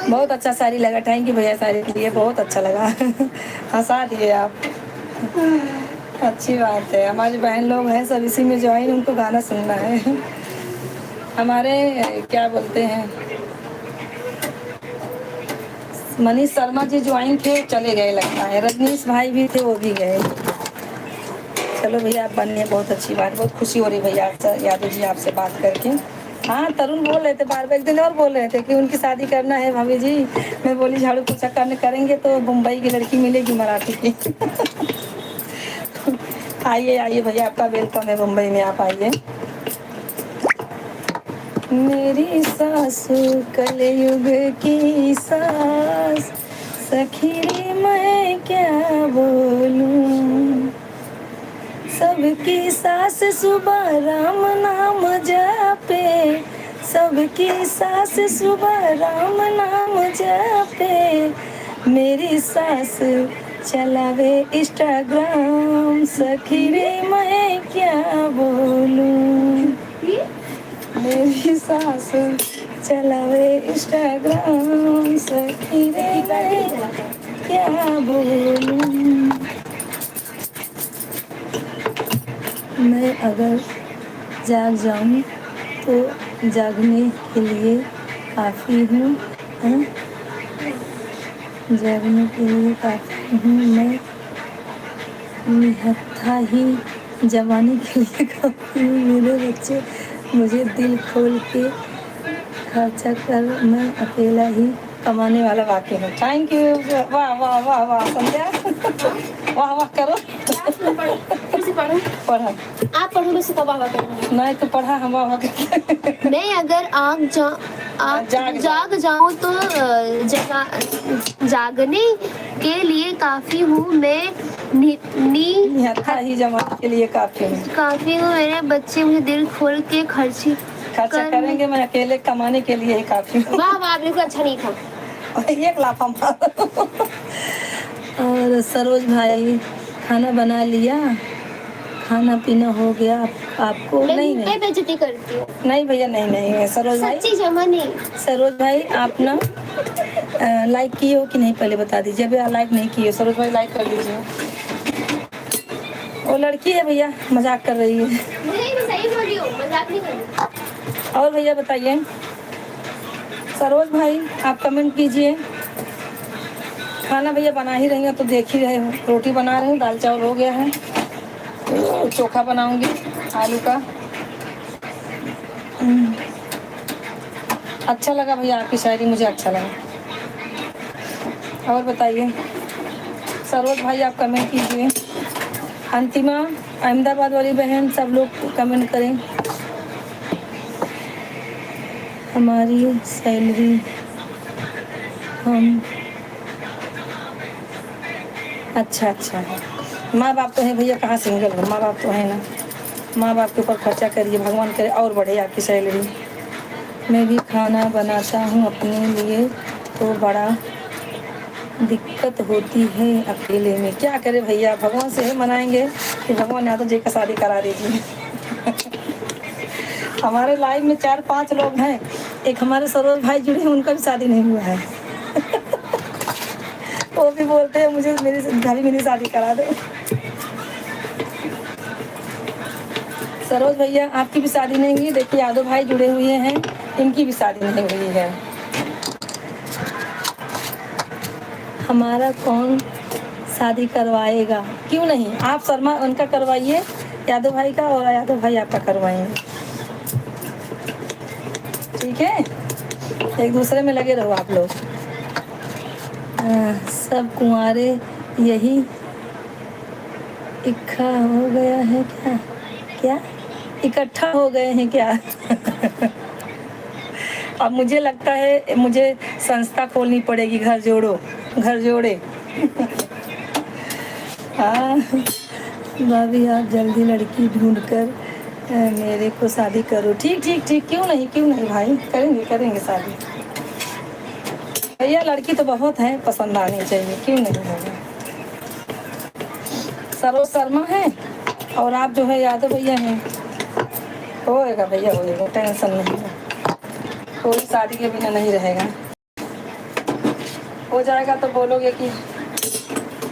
बहुत अच्छा साड़ी लगा, थैंक यू भैया, साड़ी के लिए बहुत अच्छा लगा। हंसा दिए आप। अच्छी बात है, हमारी बहन लोग हैं सब इसी में ज्वाइन, उनको गाना सुनना है। हमारे क्या बोलते हैं, मनीष शर्मा जी ज्वाइन थे, चले गए लगता है। रजनीश भाई भी थे, वो भी गए। चलो भैया, आप बनिए, बहुत अच्छी बात, बहुत खुशी हो रही भैया यादव जी आपसे बात करके। हाँ, तरुण बोल रहे थे बार बार, एक दिन और बोल रहे थे कि उनकी शादी करना है भाभी जी। मैं बोली झाड़ू पोछा करेंगे तो मुंबई की लड़की मिलेगी मराठी की। आइए आइए भैया, आपका वेलकम है मुंबई में, आप आइए। मेरी सासू कलयुग की सास, सखी रे मैं क्या बोलूं। सबकी सास सुबह राम नाम जापे, सबकी सास सुबह राम नाम जापे। मेरी सास चलावे इंस्टाग्राम, सखी रे मैं क्या बोलूं। मेरी सास चलावे इंस्टाग्राम, सखी रे मैं क्या बोलूं। मैं अगर जाग जाऊं तो जागने के लिए काफ़ी हूँ। जागने के लिए काफ़ी हूँ मैं, निहत्था ही जमाने के लिए काफ़ी हूँ। मेरे बच्चे मुझे दिल खोल के खर्चा कर, मैं अकेला ही कमाने वाला वाकई हूँ। थैंक यू, वाह वाह वाह वाह संध्या, वाह वाह करो। फिर से पढ़ो। पढ़ा आप पढ़ो, मैं सुबह वाह करूँगी। नहीं तो पढ़ा, हम वाह वाह करते। मैं अगर जाग जाऊं तो जागने के लिए काफी हूँ मैं, निहत्था ही जमाने के लिए काफी हूँ। काफी हूँ। मेरे बच्चे मुझे दिल खोल के खर्चा करेंगे, मैं अकेले कमाने के लिए ही काफी हूँ। वाह वाह, बिल्कुल अच्छा नहीं था। एक लाफा मार। और सरोज भाई, खाना बना लिया, खाना पीना हो गया आपको? नहीं मैं बेइज्जती करती हूँ। नहीं भैया, नहीं नहीं सरोज भाई, सच्ची जमा नहीं। सरोज भाई आप ना लाइक किए हो कि नहीं पहले बता दीजिए। अभी लाइक नहीं किए, सरोज भाई लाइक कर दीजिए। वो लड़की है भैया, मजाक कर रही है। नहीं, मैं सही बोल रही हूँ, मजाक नहीं कर रही। और भैया बताइए, सरोज भाई आप कमेंट कीजिए। खाना भैया बना ही रही हैं तो देख ही रहे हो, रोटी बना रही हूँ, दाल चावल हो गया है, चोखा बनाऊंगी आलू का। अच्छा लगा भैया आपकी शायरी, मुझे अच्छा लगा। और बताइए सरोज भाई, आप कमेंट कीजिए। अंतिमा, अहमदाबाद वाली बहन, सब लोग कमेंट करें। हमारी सैलरी हम, अच्छा अच्छा, माँ बाप तो हैं भैया, कहाँ सिंगल हो, माँ बाप तो है ना। माँ बाप के ऊपर खर्चा करिए, भगवान करे और बढ़े आपकी सैलरी। मैं भी खाना बनाता हूँ अपने लिए तो बड़ा दिक्कत होती है अकेले में, क्या करे भैया, भगवान से ही मनाएंगे कि भगवान यादव जी का शादी करा दीजिए। हमारे लाइफ में 4-5 लोग हैं, एक हमारे सरोज भाई जुड़े हैं, उनका भी शादी नहीं हुआ है। वो भी बोलते हैं मुझे मेरी शादी करा दो। सरोज भैया आपकी भी शादी नहीं हुई, देखिए यादव भाई जुड़े हुए हैं, इनकी भी शादी नहीं हुई है। हमारा कौन शादी करवाएगा, क्यों नहीं, आप शर्मा उनका करवाइए, यादव भाई का, और यादव भाई आपका करवाएंगे, ठीक है, एक दूसरे में लगे रहो आप लोग। सब कुंवारे यही इकट्ठा हो गया है क्या, क्या इकट्ठा हो गए हैं क्या? अब मुझे लगता है मुझे संस्था खोलनी पड़ेगी, घर जोड़ो, घर जोड़े। हाँ भाभी आप जल्दी लड़की ढूंढकर मेरे को शादी करो, ठीक ठीक ठीक, क्यों नहीं, क्यों नहीं भाई, करेंगे करेंगे शादी भैया, लड़की तो बहुत है, पसंद आनी चाहिए, क्यों नहीं होगा। सरोज शर्मा है और आप जो है यादव भैया हैं, होएगा भैया, होएगा, टेंशन नहीं है, कोई शादी के बिना नहीं रहेगा, हो जाएगा तो बोलोगे कि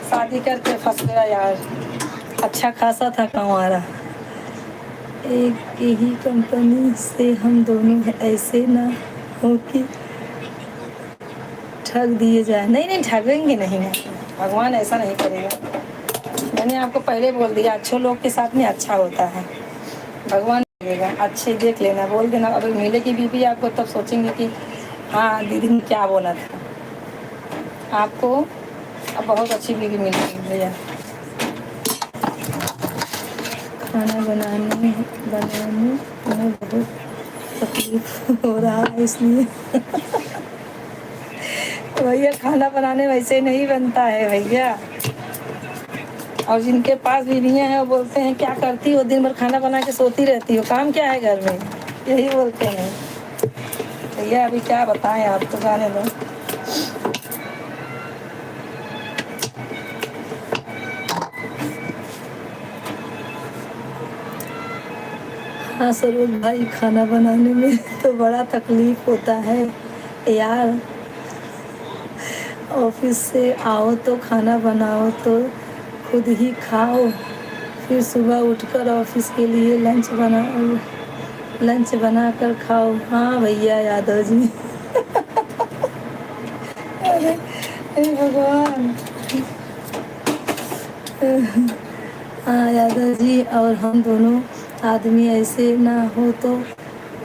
शादी करके फंस गया यार, अच्छा खासा था हमारा, एक ही कंपनी से हम दोनों, ऐसे ना हो कि ठग दिए जाए, नहीं नहीं ठगेंगे नहीं, भगवान ऐसा नहीं करेगा, मैंने आपको पहले बोल दिया, अच्छे लोग के साथ में अच्छा होता है, भगवान देगा, अच्छे देख लेना, बोल देना, अगर मिलेगी बीबी आपको तब सोचेंगे कि हाँ दीदी ने क्या बोला था, आपको अब बहुत अच्छी बीबी मिलेगी भैया। खाना बनाने में बहुत तकलीफ हो रहा है, इसलिए भैया खाना बनाने वैसे नहीं बनता है भैया, और जिनके पास बीवियाँ हैं वो बोलते हैं क्या करती हो, दिन भर खाना बना के सोती रहती हो, काम क्या है घर में, यही बोलते हैं भैया, अभी क्या बताएं, आप तो जाने दो। हाँ सरोज भाई, खाना बनाने में तो बड़ा तकलीफ होता है यार, ऑफिस से आओ तो खाना बनाओ तो खुद ही खाओ, फिर सुबह उठकर ऑफिस के लिए लंच बना कर खाओ। हाँ भैया यादव जी। अरे भगवान। हाँ यादव जी, और हम दोनों आदमी ऐसे ना हो तो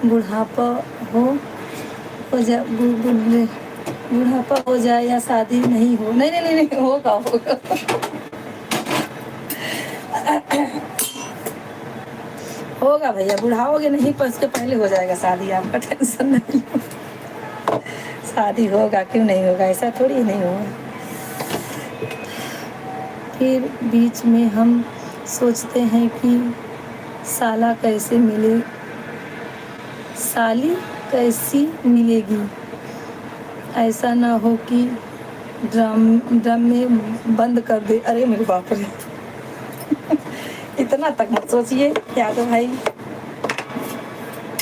बुढ़ापा हो जाए या शादी नहीं हो। नहीं नहीं नहीं, होगा होगा। होगा भैया, बुढ़ाओगे नहीं पर उसके पहले हो जाएगा शादी, आपका टेंशन नहीं। शादी होगा, क्यों नहीं होगा, ऐसा थोड़ी नहीं होगा। फिर बीच में हम सोचते हैं कि साली कैसी मिलेगी, ऐसा ना हो कि ड्रम में बंद कर दे। अरे मेरे बाप रे। इतना तक मत सोचिए यादव भाई,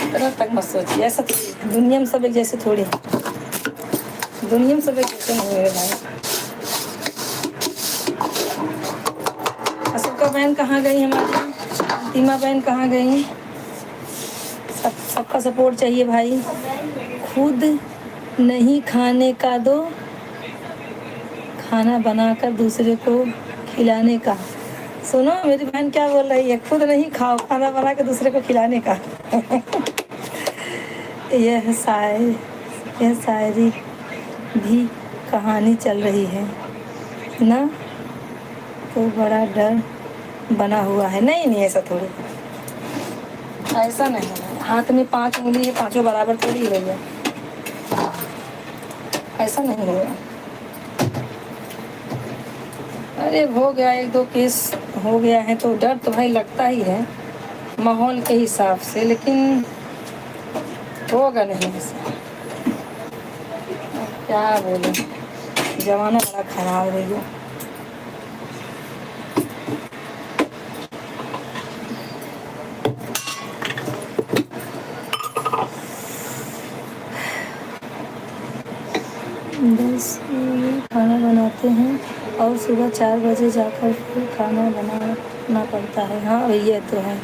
इतना तक मत सोचिए, ऐसा दुनिया में सब एक जैसे थोड़ी, दुनिया में सब एक जैसे नहीं मेरे भाई। अशोका बहन कहाँ गई हमारी, तीमा बहन कहाँ गई, सबका सपोर्ट चाहिए भाई। खुद नहीं खाने का दो, खाना बनाकर दूसरे को खिलाने का। सुनो मेरी बहन क्या बोल रही है, खुद नहीं खाओ, खाना बना के दूसरे को खिलाने का। यह शायरी भी कहानी चल रही है ना, तो बड़ा डर बना हुआ है। नहीं नहीं, ऐसा थोड़ी, ऐसा नहीं है। हाथ में 5 उंगली है, पांचों बराबर थोड़ी है भैया, ऐसा नहीं होगा। अरे हो गया, 1-2 केस हो गया है तो डर तो भाई लगता ही है माहौल के हिसाब से, लेकिन होगा नहीं ऐसा, क्या बोले। जमाना बड़ा खराब है भैया। बस खाना बनाते हैं और सुबह 4 बजे जाकर फिर खाना बनाना पड़ता है। हाँ भैया तो है,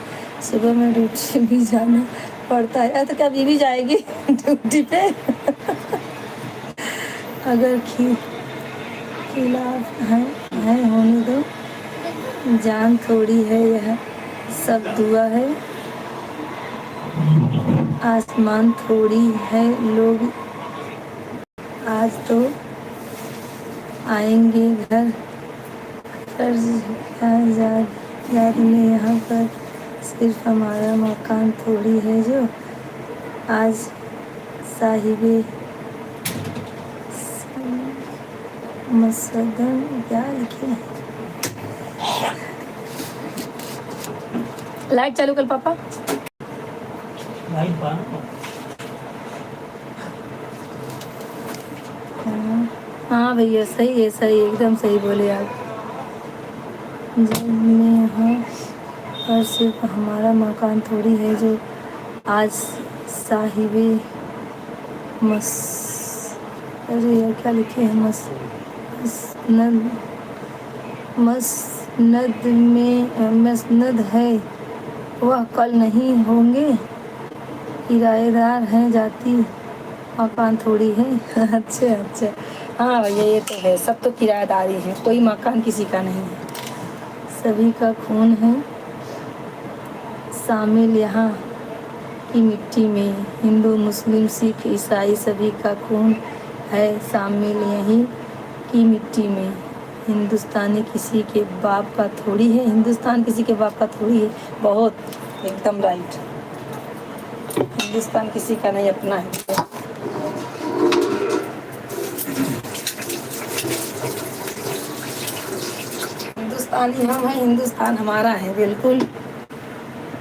सुबह में ड्यूटी भी जाना पड़ता है। तो क्या बीवी जाएगी ड्यूटी पे? अगर खिलाफ है होने दो, जान थोड़ी है यह सब दुआ है, आसमान थोड़ी है लोग आज तो आएंगे घर कर्ज याद में यहाँ पर सिर्फ हमारा मकान थोड़ी है जो आज साहिबे मसदन क्या लिखे। लाइट चालू कर पापा। लाइट पाना हाँ भैया सही है, सही एकदम सही बोले आप। जब में यहाँ पर सिर्फ हमारा मकान थोड़ी है जो आज साहिबे मस अरे यार क्या लिखे हैं मसनद है वह कल नहीं होंगे, किराएदार हैं जाती मकान थोड़ी है। अच्छा अच्छा, हाँ भैया ये तो है, सब तो किराएदारी है, कोई मकान किसी का नहीं है। सभी का खून है शामिल यहाँ की मिट्टी में, हिंदू मुस्लिम सिख ईसाई सभी का खून है शामिल यहीं की मिट्टी में। हिंदुस्तानी किसी के बाप का थोड़ी है, हिंदुस्तान किसी के बाप का थोड़ी है। बहुत एकदम राइट, हिंदुस्तान किसी का नहीं, अपना है। हिंदुस्तानी हम हैं, हिंदुस्तान हमारा है बिल्कुल।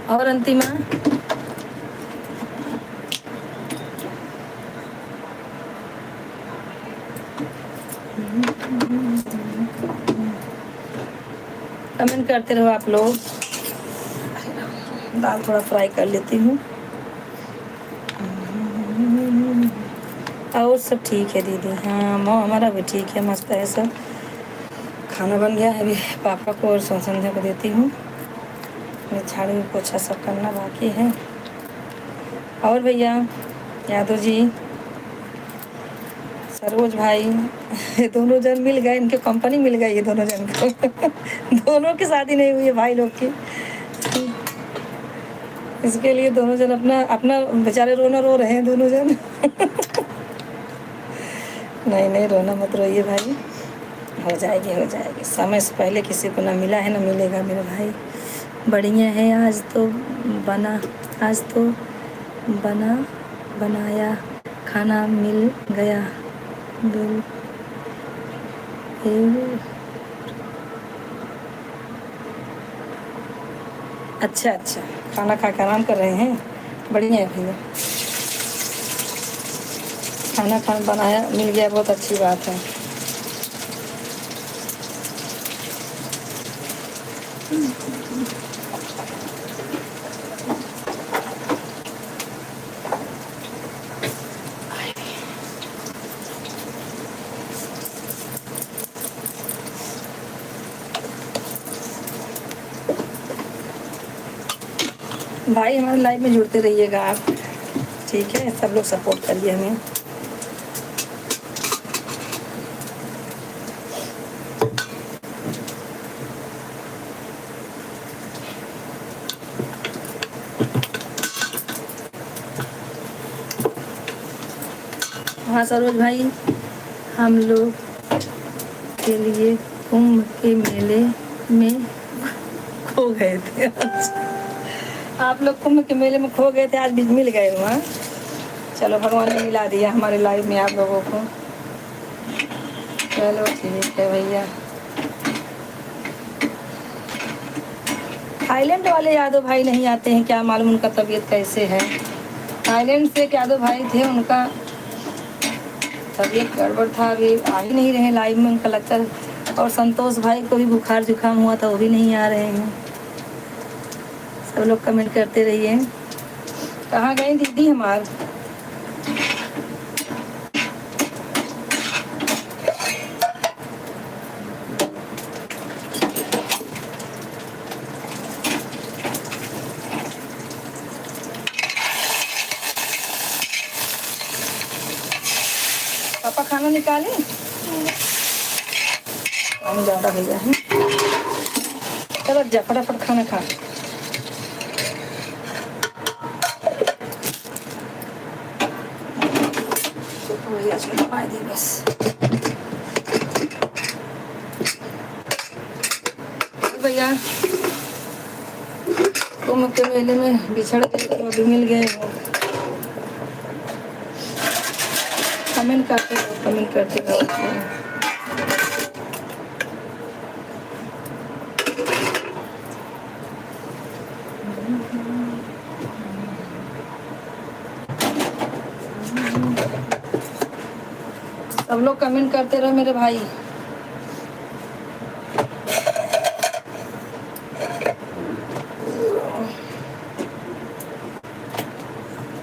और अंतिमा कमेंट करते रहो आप लोग। दाल थोड़ा फ्राई कर लेती हूँ। और सब ठीक है दीदी, हाँ हमारा भी ठीक है, मस्त है सब। खाना बन गया है, अभी पापा को और संध्या को देती हूँ। मैं झाड़ू पोछा सब करना बाकी है। और भैया यादव जी, सरोज भाई, दोनों जन मिल गए, इनके कंपनी मिल गई है दोनों जन को। दोनों की शादी नहीं हुई है भाई लोग की, इसके लिए दोनों जन अपना अपना बेचारे रोना रो रहे हैं दोनों जन। नहीं नहीं रोना मत रोइए भाई, हो जाएगी। समय से पहले किसी को ना मिला है ना मिलेगा मेरे भाई। बढ़िया है, आज तो बनाया खाना मिल गया बिल। अच्छा खाना खा के आराम कर रहे हैं, बढ़िया है भैया। खाना बनाया मिल गया, बहुत अच्छी बात है। भाई हमारे लाइफ में जुड़ते रहिएगा आप, ठीक है? सब लोग सपोर्ट करिए हमें। हाँ सरोज भाई, हम लोग के लिए कुंभ के मेले में खो गए थे। आप लोग कुंभ के मेले में खो गए थे, आज भी मिल गए वहाँ। चलो भगवान ने मिला दिया हमारे लाइफ में आप लोगों को। चलो ठीक है भैया। थाईलैंड वाले यादव भाई नहीं आते हैं, क्या मालूम उनका तबीयत कैसे है। थाईलैंड से एक यादव भाई थे, उनका तबीयत गड़बड़ था, अभी आ ही नहीं रहे लाइव में उनका लगता है। और संतोष भाई को भी बुखार जुकाम हुआ था, वो भी नहीं आ रहे हैं। सब लोग कमेंट करते रहिए। कहाँ गई दीदी हमार? पापा खाना निकाले? पानी ज़्यादा भैया है, चलो जा फटाफट खाना खा। भैया चलो पाए दी बस। भैया कुंभ के मेले में बिछड़ गए तो अभी मिल गए हो। कमेंट करते रहो, कमेंट करते रहो। सब लोग कमेंट करते रहो मेरे भाई।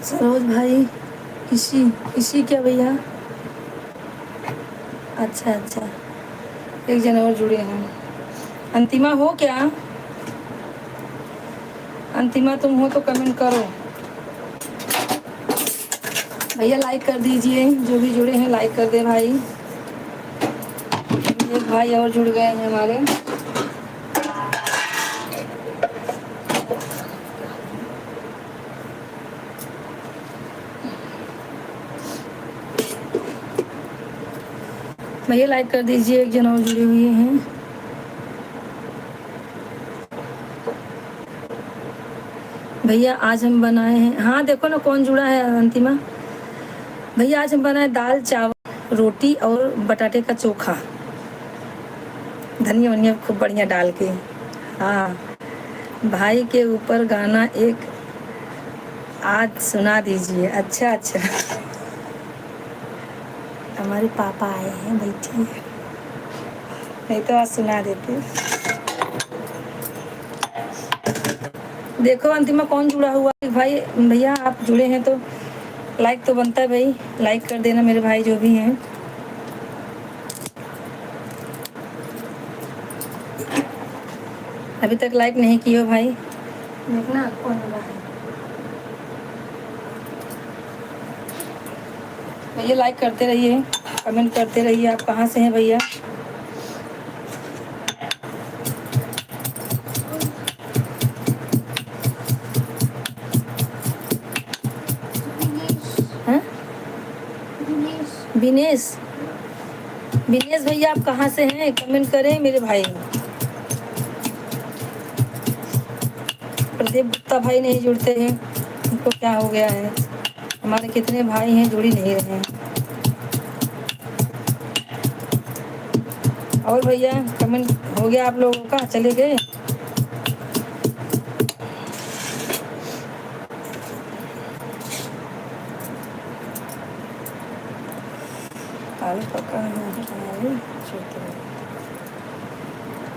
सरोज भाई इसी क्या भैया? अच्छा अच्छा, एक जन और जुड़े हैं। अंतिमा हो क्या? अंतिमा तुम हो तो कमेंट करो भैया, लाइक कर दीजिए। जो भी जुड़े हैं लाइक कर दे भाई। एक भाई और जुड़ गए हैं हमारे। भैया लाइक कर दीजिए, एक जन और जुड़े हुए हैं। भैया आज हम बनाए हैं, हाँ देखो ना कौन जुड़ा है अंतिमा। भैया आज हम बनाए दाल चावल रोटी और बटाटे का चोखा, धनिया वनिया खूब बढ़िया डाल के। हाँ भाई के ऊपर गाना एक आज सुना दीजिए। अच्छा अच्छा, हमारे पापा आए हैं, बैठिए, नहीं तो आज सुना देते। देखो अंतिमा कौन जुड़ा हुआ है भाई। भैया आप जुड़े हैं तो लाइक तो बनता है भाई, लाइक कर देना मेरे भाई जो भी हैं। अभी तक लाइक नहीं किए हो भाई, देखना कौन जुड़ा है। भैया लाइक करते रहिए, कमेंट करते रहिए। आप कहाँ से हैं भैया? विनेश विनेश भैया आप कहाँ से हैं? कमेंट करें मेरे भाई। प्रदीप गुप्ता भाई नहीं जुड़ते हैं, उनको क्या हो गया है? हमारे कितने भाई हैं जुड़ ही नहीं रहे हैं। और भैया कमेंट हो गया आप लोगों का? चले गए?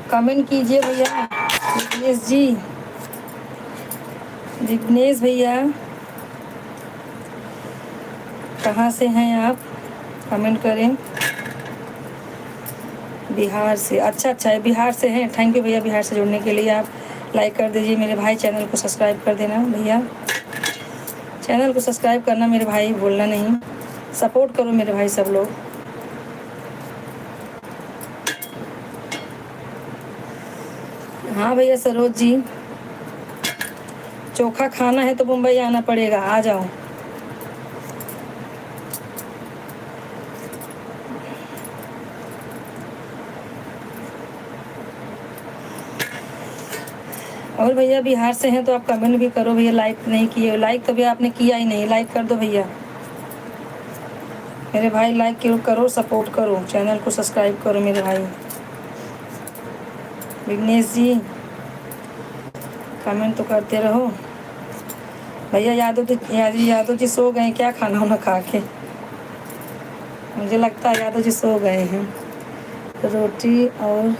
कमेंट कीजिए भैया। विघ्नेश जी, विघ्नेश भैया कहाँ से हैं आप? कमेंट करें। बिहार से, अच्छा अच्छा है, बिहार से हैं। थैंक यू भैया बिहार से जुड़ने के लिए। आप लाइक कर दीजिए मेरे भाई, चैनल को सब्सक्राइब कर देना भैया। चैनल को सब्सक्राइब करना मेरे भाई, बोलना नहीं। सपोर्ट करो मेरे भाई सब लोग। हाँ भैया सरोज जी, चोखा खाना है तो मुंबई आना पड़ेगा, आ जाओ। और भैया बिहार से हैं तो आप कमेंट भी करो भैया। लाइक नहीं किए, लाइक तो भैया आपने किया ही नहीं, लाइक कर दो भैया मेरे भाई। लाइक करो, सपोर्ट करो, चैनल को सब्सक्राइब करो मेरे भाई। विघ्नेश जी कमेंट तो करते रहो भैया। यादव जी सो गए क्या खाना वाना खा के? मुझे लगता है यादव जी सो गए हैं। रोटी और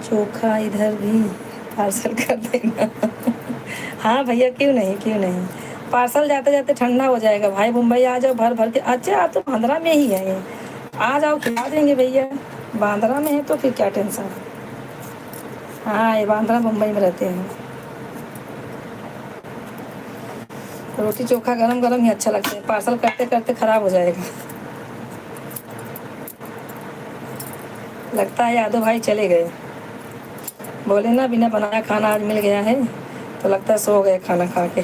चोखा इधर भी पार्सल कर देना। हाँ भैया, क्यों नहीं, क्यों नहीं। पार्सल जाते जाते ठंडा हो जाएगा भाई। मुंबई आ जाओ भर भर के। अच्छा, आप तो बांद्रा में ही है, आ जाओ, खिला देंगे भैया। बांद्रा में है तो फिर क्या टेंशन है। हाँ, ये बांद्रा मुंबई में रहते हैं। रोटी चोखा गरम गरम ही अच्छा लगता है, पार्सल करते करते ख़राब हो जाएगा। लगता है यादव भाई चले गए। बोले ना बिना बनाया खाना आज मिल गया है, तो लगता है सो गए खाना खा के।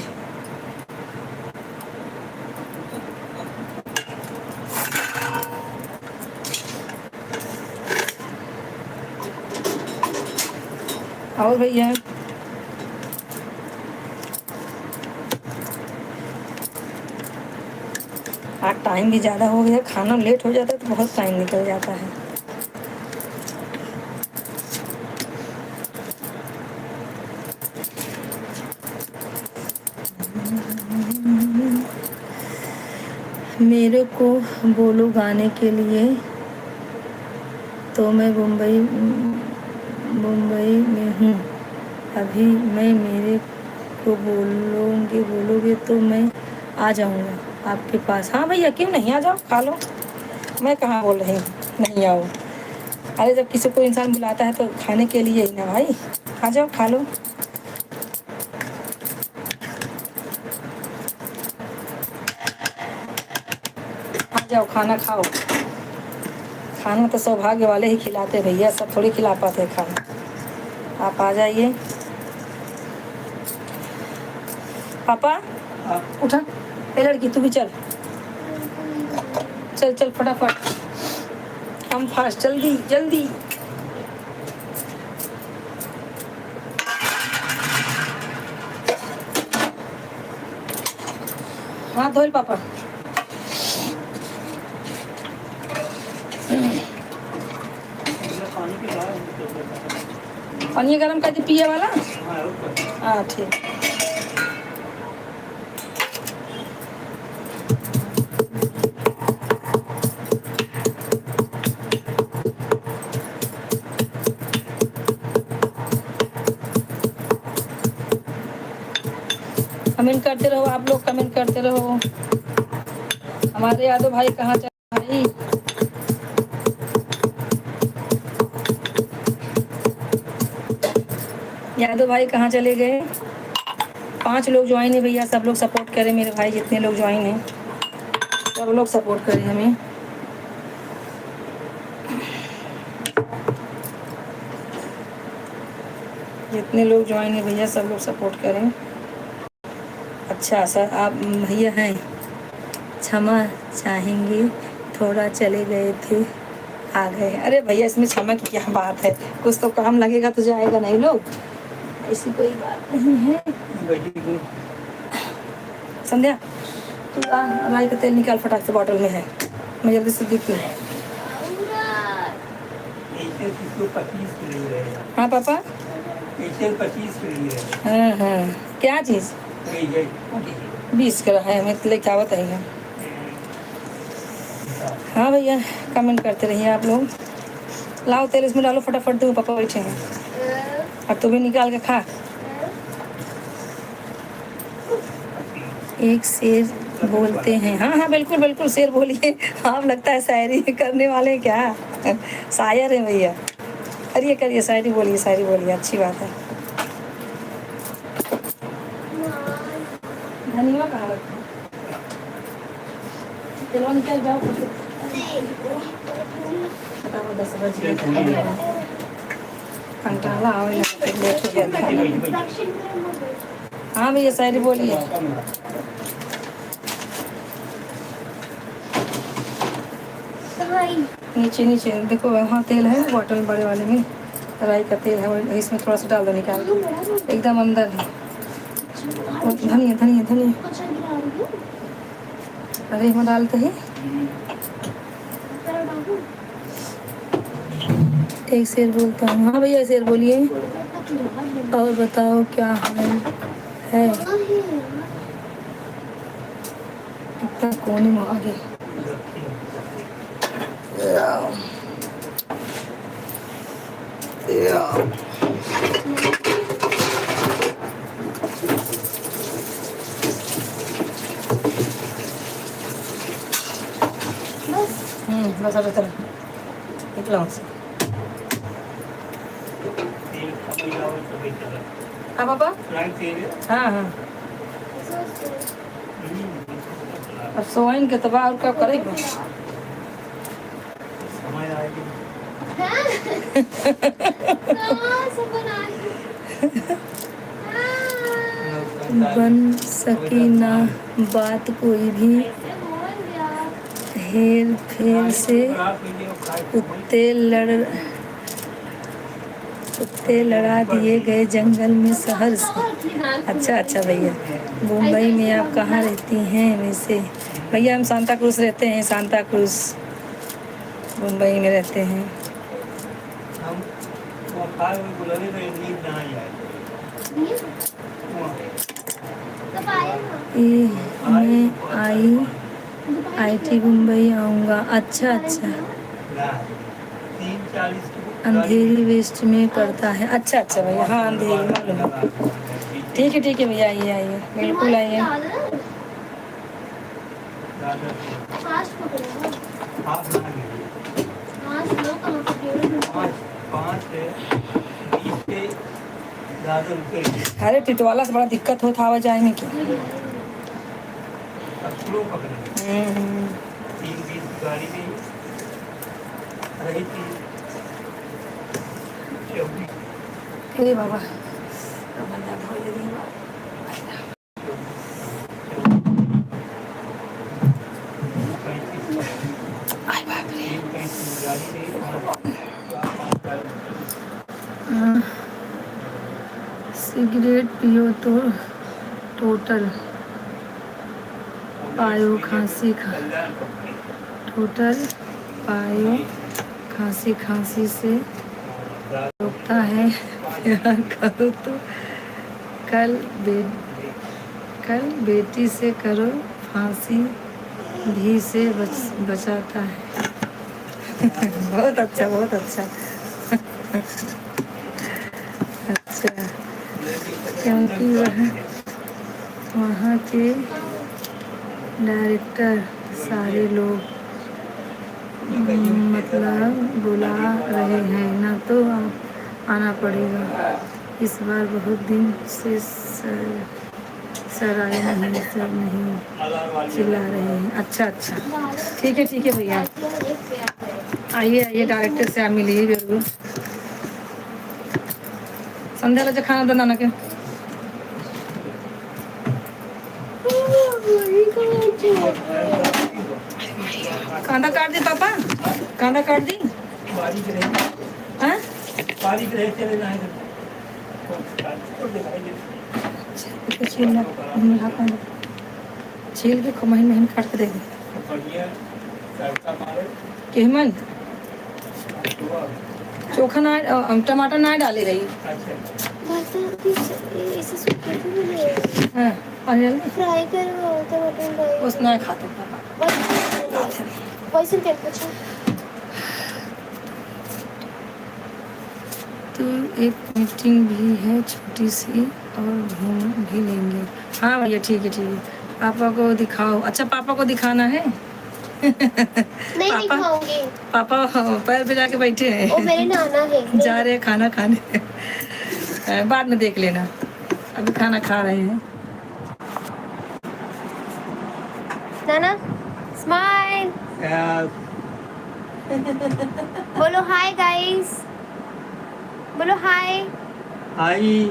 और भैया आज टाइम भी ज़्यादा हो गया, खाना लेट हो जाता है तो बहुत टाइम निकल जाता है। मेरे को बोलो गाने के लिए, तो मैं मुंबई में हूँ अभी। मैं मेरे को बोलोगे तो मैं आ जाऊँगा आपके पास। हाँ भैया, क्यों नहीं, आ जाओ, खा लो। मैं कहाँ बोल रही हूँ नहीं आओ। अरे जब किसी को इंसान बुलाता है तो खाने के लिए ही ना भाई। आ जाओ, खा लो। आ जाओ, खाना खाओ। खाना तो सौभाग्य वाले ही खिलाते भैया, सब थोड़ी खिला पाते खाना। आप आ जाइए। पापा उठा, ए लड़की तू भी चल, चल चल फटाफट, हम फास्ट, जल्दी जल्दी। हाथ धोल पापा। पानी गरम कर दी पिए वाला। हाँ ठीक। कमेंट करते रहो आप लोग, कमेंट करते रहो। हमारे यादव भाई कहाँ चले भाई? यादव भाई कहाँ चले गए? 5 लोग ज्वाइन है भैया, सब लोग सपोर्ट करें मेरे भाई, जितने लोग ज्वाइन हैं सब लोग सपोर्ट करें हमें। जितने लोग ज्वाइन है भैया सब लोग सपोर्ट करें। अच्छा सर, आप भैया हैं, क्षमा चाहेंगे, थोड़ा चले गए थे, आ गए। अरे भैया, इसमें क्षमा की क्या बात है, कुछ तो काम लगेगा तो जाएगा नहीं लोग, ऐसी कोई बात नहीं है। संध्या तू राई का तेल निकाल फटाक से, बॉटल में है, मैं जल्दी से दिखती हूँ। हाँ पापा। 25 हाँ हाँ, क्या चीज़? 20 का है, मैं लेके आवत है। हाँ भैया, कमेंट करते रहिए आप लोग। लाओ तेल इसमें डालो फटाफट, दो पापा बैठे हैं, अब तू भी निकाल के खा। एक शेर बोलते हैं। हाँ हाँ बिल्कुल बिल्कुल, शेर बोलिए। आप लगता है शायरी करने वाले क्या? शायर है भैया। करिए करिए, शायरी बोलिए, शायरी बोलिए, अच्छी बात है। धनिया कहाँ रखा? चलो निकल जाओ। 10 बज गए, कंटाला आवे लगा। हाँ भैया, शायरी बोलिए। नीचे नीचे देखो, वहाँ तेल है बॉटल बड़े वाले में, राई का तेल है, इसमें थोड़ा सा डाल दो, निकाल दो, एकदम अंदर है। धनिया धनिया धनिया, अरे इसमें डालते ही। एक शेर बोलता हूँ। हाँ भैया, शेर बोलिए। और बताओ क्या हाल है? इतना कोने में आ गए। बस बस अब चल निकला हमसे। तेल खपई और तो भाई चला हाँ पापा। फ्राई तेल है हाँ हाँ हम्म, अब सोइन के तबाह और क्या करेगा। समय आएगी कहाँ से बनाई? बन सकी ना बात कोई भी कैसे बोल दिया? हेर फेर से कुत्ते लड़ा दिए गए जंगल में शहर से। अच्छा अच्छा भैया, मुंबई में आप कहाँ रहती हैं वैसे? भैया हम सांता क्रूज रहते हैं, सांता क्रूज मुंबई में रहते हैं। हम वो खाए हुए बुलाने में नींद ना आई आए कब आए ना? ये मैं आईटी मुंबई आऊँगा। अच्छा अच्छा, 3:40 की अंधेरी वेस्ट में पड़ता है। अच्छा अच्छा भैया, हाँ अंधेरी मालूम है। ठीक है भैया, आइए आइए बिल्कुल आइए। फास्ट पकड़ो ना। आप ना गिरिए। फास्ट लो कहाँ पकड़ो? 5:20 पे ज़्यादा रुकेगी। अरे टिटवाला से बड़ा दिक्कत होता आवा जाए में क्या। अब स्लो पकड़ेंगे 3:20 की गाड़ी में रही थी चौबीस अरे बाबा आय बाप रे। 3:35 की गाड़ी में सिगरेट पियो तो टोटल पायो खांसी से रोकता है। प्यार करो तो कल बेटी से करो, फांसी भी से बचाता है। बहुत अच्छा बहुत अच्छा। अच्छा, क्योंकि वहाँ के डायरेक्टर सारे लोग मतलब बुला रहे हैं ना, तो आना पड़ेगा। इस बार बहुत दिन से सर आए नहीं, सर नहीं चिल्ला रहे हैं। अच्छा अच्छा, ठीक है भैया, आइए डायरेक्टर से आप मिलिए जरूर। संध्या बजे खाना बनाना के कांदा काट दी पापा, कांदा काट दी। बारीक रहे हाँ बारीक रहे चले जाए छील के खूब महीन महीन काट के दे दी। बढ़िया तड़का मारे केमन चोखा ना टमाटर ना डाली रही। अच्छा इसे सूखे तो मिले। हाँ पानी डाल फ्राई करो टमाटर डाल। उसना खाते पापा। वैसे तेल पूछो। तो एक मीटिंग भी है छोटी सी और घूम भी लेंगे। हाँ भैया ठीक है। पापा को दिखाओ। अच्छा पापा को दिखाना है। नहीं दिखाऊंगी। पापा पैर पे जाके बैठे हैं। वो मेरे नाना है। जा रहे हैं खाना खाने। बाद में देख लेना, अभी खाना खा रहे हैं। नाना स्माइल बोलो हाय गाइस, बोलो हाय। आई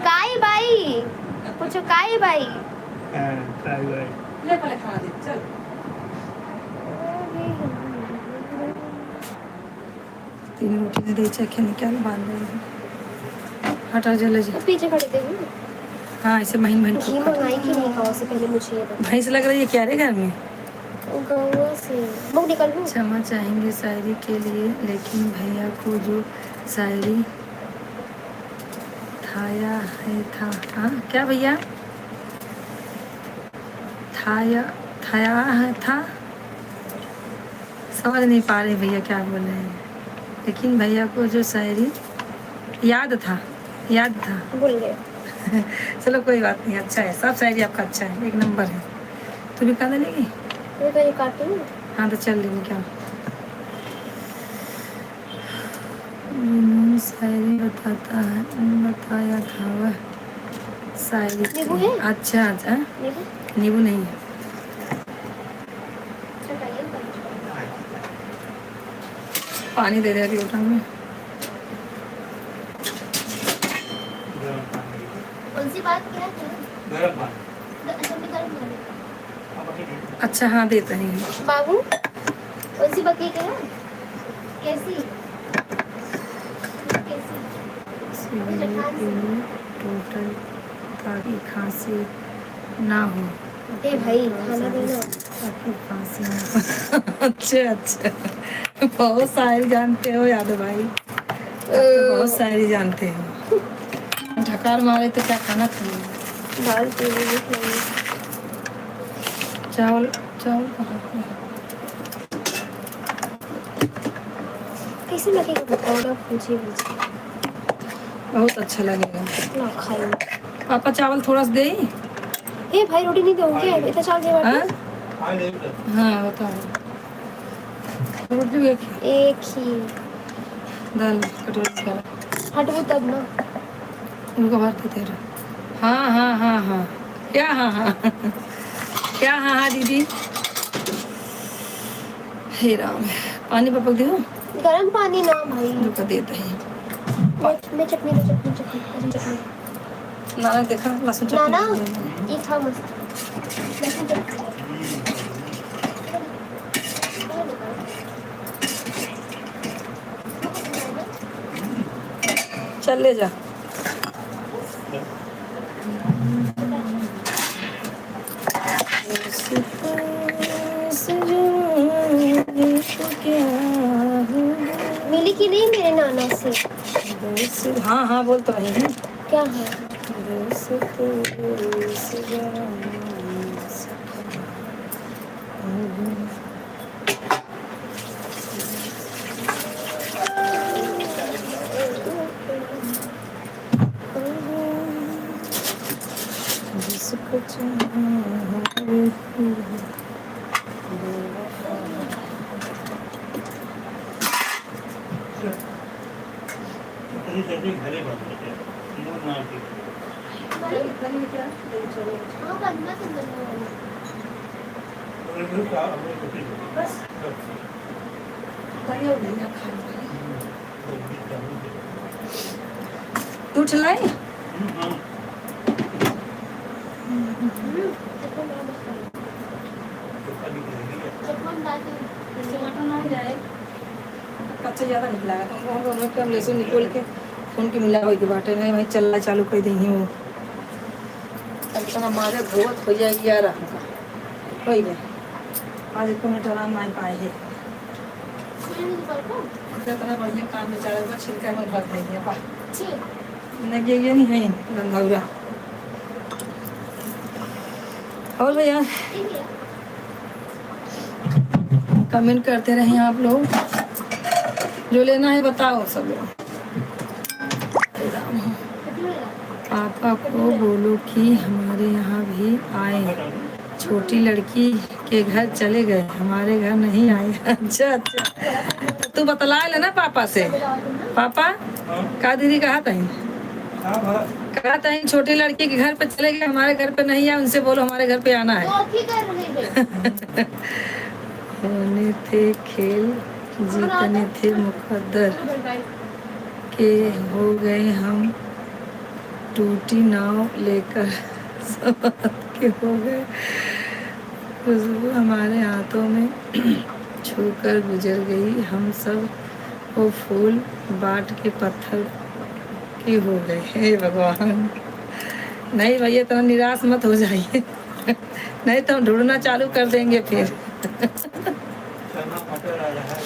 काय बाई पूछो, काय बाई। ले पहले खाना दे चल। तीन रोटी दे दे चखे निकाल बांध रही है। हटा जले जा। पीछे खड़े थे वो। हाँ ऐसे महीन घी मंगाई कि नहीं खाओ से पहले मुझे ये बताओ। भैंस लग रही है क्या रे घर में। गौवा से मुंह निकल लूं। क्षमा चाहेंगे शायरी के लिए, लेकिन भैया को जो शायरी थाया है था। हाँ क्या भैया थाया है था समझ नहीं पा रहे भैया क्या बोल रहे हैं, लेकिन भैया को जो शायरी याद था, याद था। भूल गए। चलो कोई बात नहीं, अच्छा है, सब शायरी आपका अच्छा है, एक नंबर है। तू भी कांदा लेगी? ये तो ये काटूं। हाँ तो चल लेंगे क्या। शायरी बताता है, बताया था वह शायरी। नींबू है? अच्छा अच्छा, नींबू नींबू नहीं है। चटाइए पर। पानी दे दे अभी लोटा में। कौन सी बात क्या है? गरम पानी। अच्छा मैं गर्म कर देता अब अभी नहीं। अच्छा हाँ देते हैं। हूँ। बाबू कौन सी बकरी है? कैसी कैसी? टोटल ताकि खांसी ना हो। ए भाई खाना देना। ताकि खांसी ना हो। अच्छा अच्छा, बहुत शायरी जानते हो यादव भाई, आप तो बहुत शायरी जानते हो। ढकार मारे तो क्या खाना खाएंगे। दाल चीनी खाई। चावल चावल कहाँ पे है? कैसे लगेगा बताओ ना, पूछिए मुझे। बहुत अच्छा लगेगा। ना खाई। पापा चावल थोड़ा सा दे। ए भाई रोटी नहीं दोगे क्या? इतना चावल दे हाँ बाटे। हाँ ले लो। हाँ बताओ। रोटी एक ही, एक ही। दाल कटोरी का हटबो तब ना। उनको भर देते रहो। हाँ हाँ हाँ हाँ, क्या हाँ हाँ क्या हाँ हाँ दीदी। हे राम, पानी पापा दो। गरम पानी ना भाई। रुका देते हैं। मैं चटनी दो, चटनी चटनी हरी चटनी। नाना देखा लहसुन नाना चटनी। ये खा मस्त। लहसुन चटनी। चल ले जा। मिली कि नहीं मेरे नाना से? हाँ हाँ बोल तो रही है। क्या है? जिसको इतनी जल्दी घरे बनते थे मूड ना की। हाँ बनना तो बनना वाला। और फिर क्या हमने कुछ नहीं बस बढ़िया हो गया खाने तू चलाई। हाँ कच्चा ज़्यादा निकला है तो हम लहसुन निकोल के फोन की मिला हुई के बाटे नहीं भाई चलना चालू कर देंगे वो तो हमारे बहुत हो जाएगी यार कोई नहीं आज एक मिनट आराम नहीं पाए हैं इतना बढ़िया काम बेचारा को छिलका में भर देंगे पा नहीं ये नहीं है गंधौरा। और भैया कमेंट करते रहें आप लोग, जो लेना है बताओ सब लोग। पापा को बोलो कि हमारे यहाँ भी आए, छोटी लड़की के घर चले गए, हमारे घर नहीं आए। अच्छा अच्छा तू बतला लेना पापा से। पापा का दीदी कहा था कहा था छोटी लड़की के घर पे चले गए, हमारे घर पे नहीं आए, उनसे बोलो हमारे घर पे आना है। होने थे खेल जीतने थे मुकद्दर के हो गए हम टूटी नाव लेकर सवार के हो गए, खुशबू हमारे हाथों में छूकर गुजर गई, हम सब वो फूल बांट के पत्थर के हो गए। हे भगवान नहीं भैया इतना निराश मत हो जाइए नहीं तो हम ढूंढना चालू कर देंगे फिर। चना मटर आ रहा है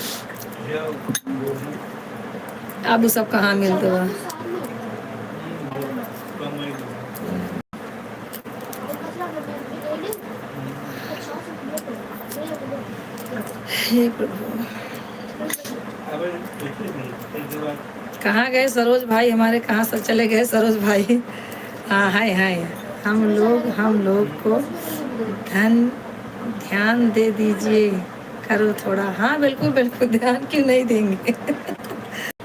जो अब वो सब कहाँ मिलते हैं। हे प्रभु कहाँ गए सरोज भाई हमारे, कहाँ सब चले गए सरोज भाई। हाँ हाय हाय, हम लोग को धन ध्यान दे दीजिए, करो थोड़ा। हाँ बिल्कुल बिल्कुल, ध्यान क्यों नहीं देंगे।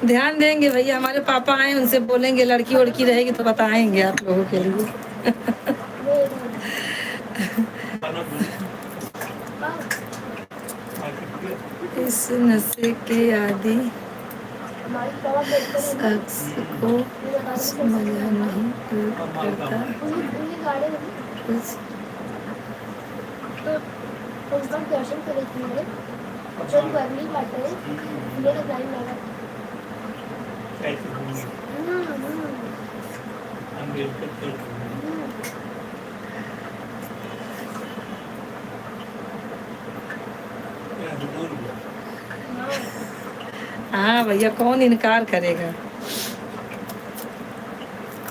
ध्यान देंगे भैया, हमारे पापा आए उनसे बोलेंगे, लड़की वड़की रहेगी तो बताएंगे आप लोगों के लिए। इस नशे के आदि शख्स को मजा नहीं करता कुछ। तो उस बार दर्शन करे थे जो बरली बाटे ये तो टाइम लगा। हाँ भैया, कौन इनकार करेगा,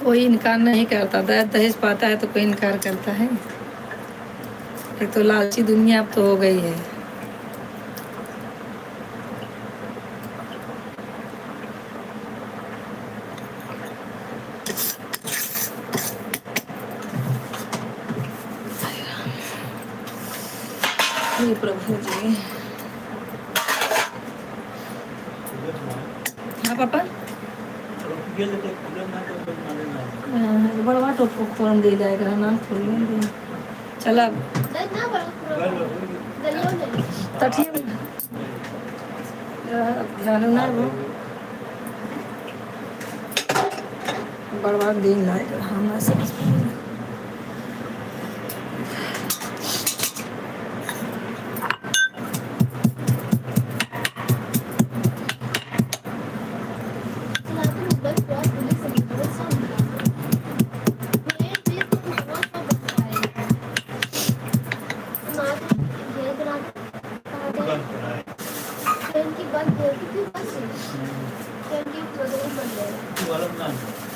कोई इनकार नहीं करता। दहेज पाता है तो कोई इनकार करता है। एक तो लालची दुनिया अब तो हो गई है। हे प्रभु जी। हाँ पापा, बड़वा तो फोरन दे जाएगा ना, खोल लेंगे। चला ना बड़ा तटिए जानू ना वो बड़वा दिन लाएगा हमारा सब।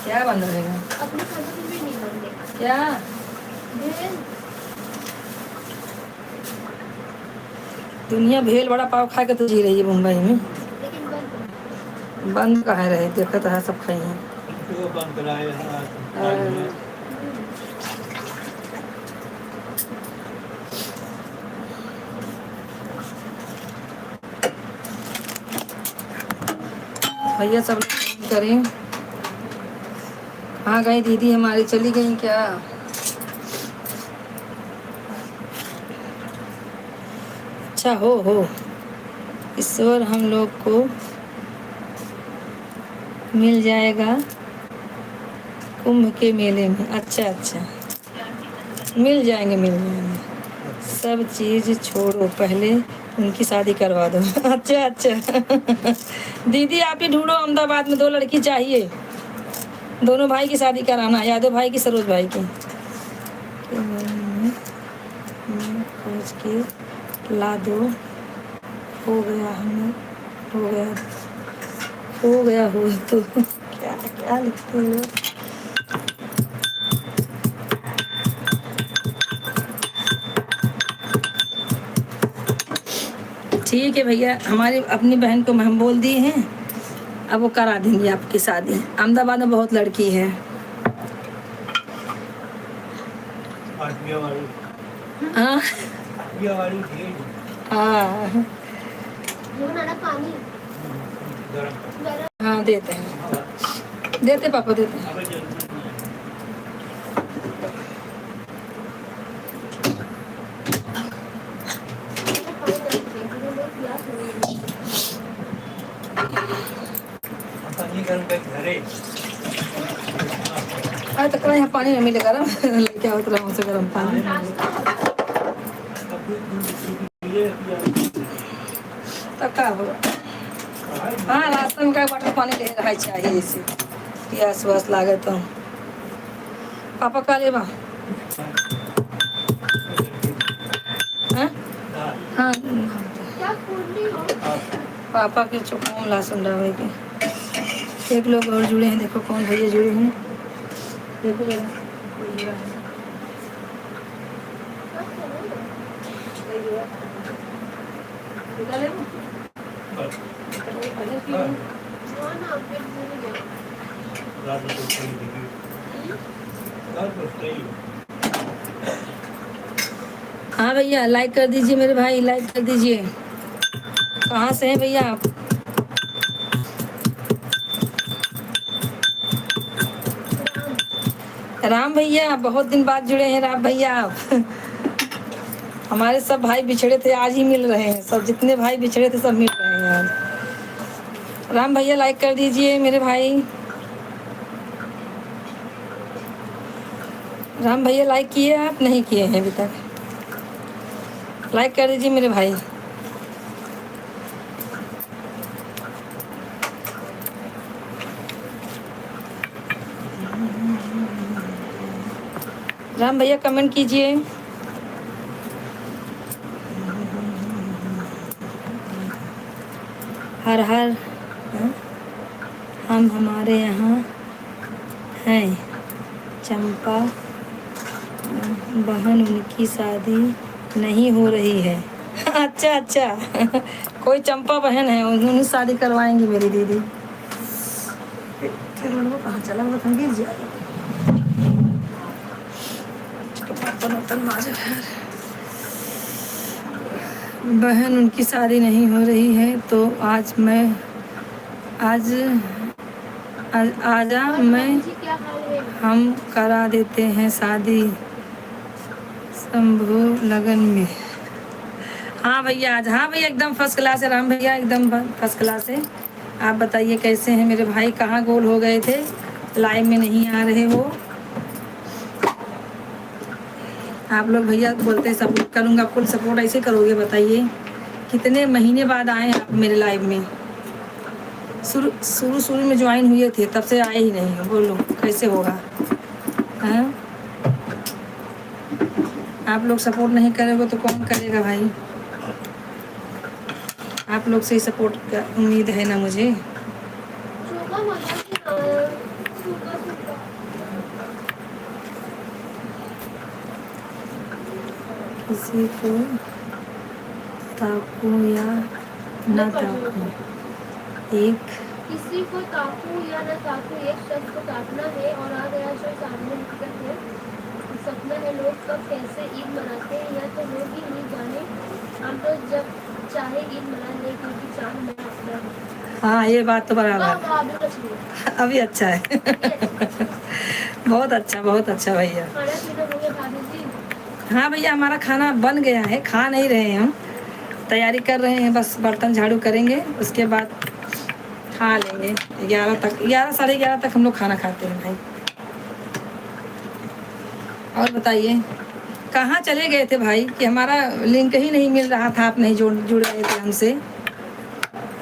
क्या बंद रहेगा, अपने खाने में भी नहीं बंद क्या दुनिया भेल बड़ा पाव खा के तो जी रही है मुंबई में। लेकिन बंद बंद कहाँ रहे, देखा तो है सब खाई हैं। भैया सब करें। कहाँ गई दीदी हमारी, चली गई क्या। अच्छा हो ईश्वर हम लोग को मिल जाएगा कुंभ के मेले में। अच्छा मिल जाएंगे सब चीज़ छोड़ो, पहले उनकी शादी करवा दो। अच्छा दीदी आप ही ढूंढो, अहमदाबाद में 2 लड़की चाहिए, दोनों भाई की शादी कराना, यादव भाई की सरोज भाई की। खोज के ला दो, हो गया हो तो क्या लिखते हो। ठीक है भैया, हमारी अपनी बहन को हम बोल दिए हैं, अब वो करा देंगे आपकी शादी। अहमदाबाद में बहुत लड़की है। हाँ हाँ पानी हाँ देते पापा देते हैं। अरे तो यहाँ पानी नहीं मिलेगा ना। क्या होता है मुझसे गर्म पानी। तब क्या होगा। हाँ रास्ते में क्या वाटर पानी ले रहा चाहिए, इसे प्यास व्यास लागे तो। पापा का लेबा हाँ पापा के चुकून लहसुन डाले के। एक लोग और जुड़े हैं, देखो कौन भैया जुड़े हैं, देखो जरा कोई जुड़ा है। हाँ ना, फिर भूल गए। हाँ भैया लाइक कर दीजिए मेरे भाई, लाइक कर दीजिए। कहाँ से हैं भैया आप? राम भैया बहुत दिन बाद जुड़े हैं राम भैया आप। हमारे सब भाई बिछड़े थे आज ही मिल रहे हैं, सब जितने भाई बिछड़े थे सब मिल रहे हैं आज। राम भैया लाइक कर दीजिए मेरे भाई। राम भैया लाइक किए आप? नहीं किए हैं अभी तक, लाइक कर दीजिए मेरे भाई। राम भैया कमेंट कीजिए। हर हर हाँ? हम हमारे यहाँ हैं चंपा बहन, उनकी शादी नहीं हो रही है। अच्छा अच्छा कोई चंपा बहन है, उन्होंने शादी करवाएंगी मेरी दीदी। फिर वो कहाँ चला, वो तो गिर जाएगा। बहन उनकी शादी नहीं हो रही है तो आज आजा मैं जी क्या हाल है? हम करा देते हैं शादी शंभू लगन में। हाँ भैया आज, हाँ भैया एकदम फर्स्ट क्लास है राम भैया, एकदम फर्स्ट क्लास है। आप बताइए कैसे हैं मेरे भाई, कहाँ गोल हो गए थे, लाइव में नहीं आ रहे हो आप लोग। भैया बोलते हैं सपोर्ट करूँगा, फुल सपोर्ट ऐसे करोगे बताइए? कितने महीने बाद आए हैं आप मेरे लाइव में? शुरू में ज्वाइन हुए थे तब से आए ही नहीं हो, बोलो कैसे होगा? हाँ आप लोग सपोर्ट नहीं करोगे तो कौन करेगा भाई? आप लोग से ही सपोर्ट का उम्मीद है ना मुझे। चोका मजा के चोका चोका। किसी को ताकू या न ताकू, एक किसी को ताकू या न ताकू, एक शख्स को ताकना है और आ गया जो सामने हकीकत है। सपना है लोग कब कैसे ईद मनाते हैं या तो लोग ही नहीं जाने, हम तो जब चाहे ईद मना ले क्योंकि चांद मेरा अपना है। हाँ ये बात तो बराबर वाह, वाह, अभी कुछ नहीं। अभी अच्छा है। बहुत अच्छा भैया। खाना पीना हो गया भाभी जी? हाँ भैया हमारा खाना बन गया है, खा नहीं रहे हैं हम, तैयारी कर रहे हैं, बस बर्तन झाड़ू करेंगे उसके बाद खा लेंगे। 11 तक, 11 साढ़े 11 तक हम लोग खाना खाते हैं भाई। और बताइए कहाँ चले गए थे भाई, कि हमारा लिंक ही नहीं मिल रहा था, आप नहीं जुड़ रहे थे हमसे।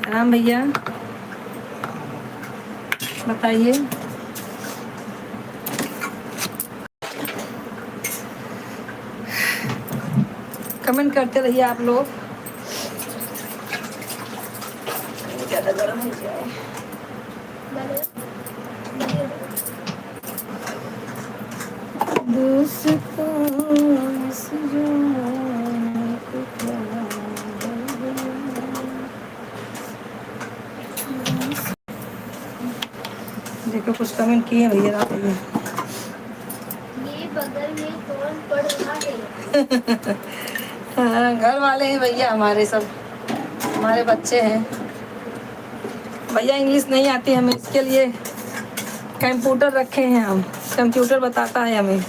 राम भैया बताइए। कमेंट करते रहिए आप लोग। ज़्यादा गर्म हो जाए। देखो कुछ कमेंट किए भैया आप भैया। ये बगल में कौन पढ़ रहा है? हाँ घर वाले हैं भैया हमारे, सब हमारे बच्चे हैं भैया। इंग्लिश नहीं आती हमें, इसके लिए कंप्यूटर रखे हैं हम, कंप्यूटर बताता है हमें।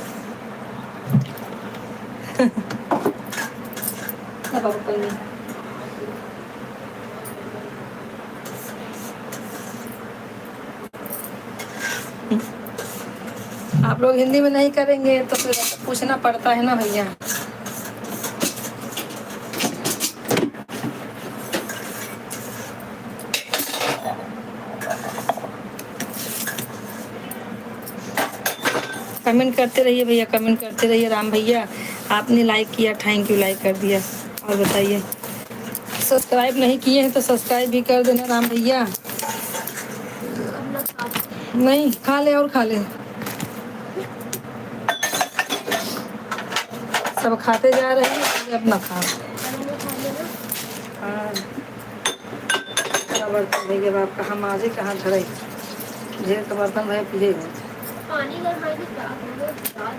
आप लोग हिंदी में नहीं करेंगे तो फिर पूछना पड़ता है ना भैया। कमेंट करते रहिए भैया, कमेंट करते रहिए। राम भैया आपने लाइक किया, थैंक यू, लाइक कर दिया। और बताइए सब्सक्राइब नहीं किए हैं तो सब्सक्राइब भी कर देना राम भैया। नहीं खा ले और खा ले, सब खाते जा रहे हैं, अपना खा। हाँ कितना बर्तन भैया बाप कहाँ माजे कहाँ धरे ढेर का बर्तन भैया पिए हो पानी गरमाई थी क्या करो रात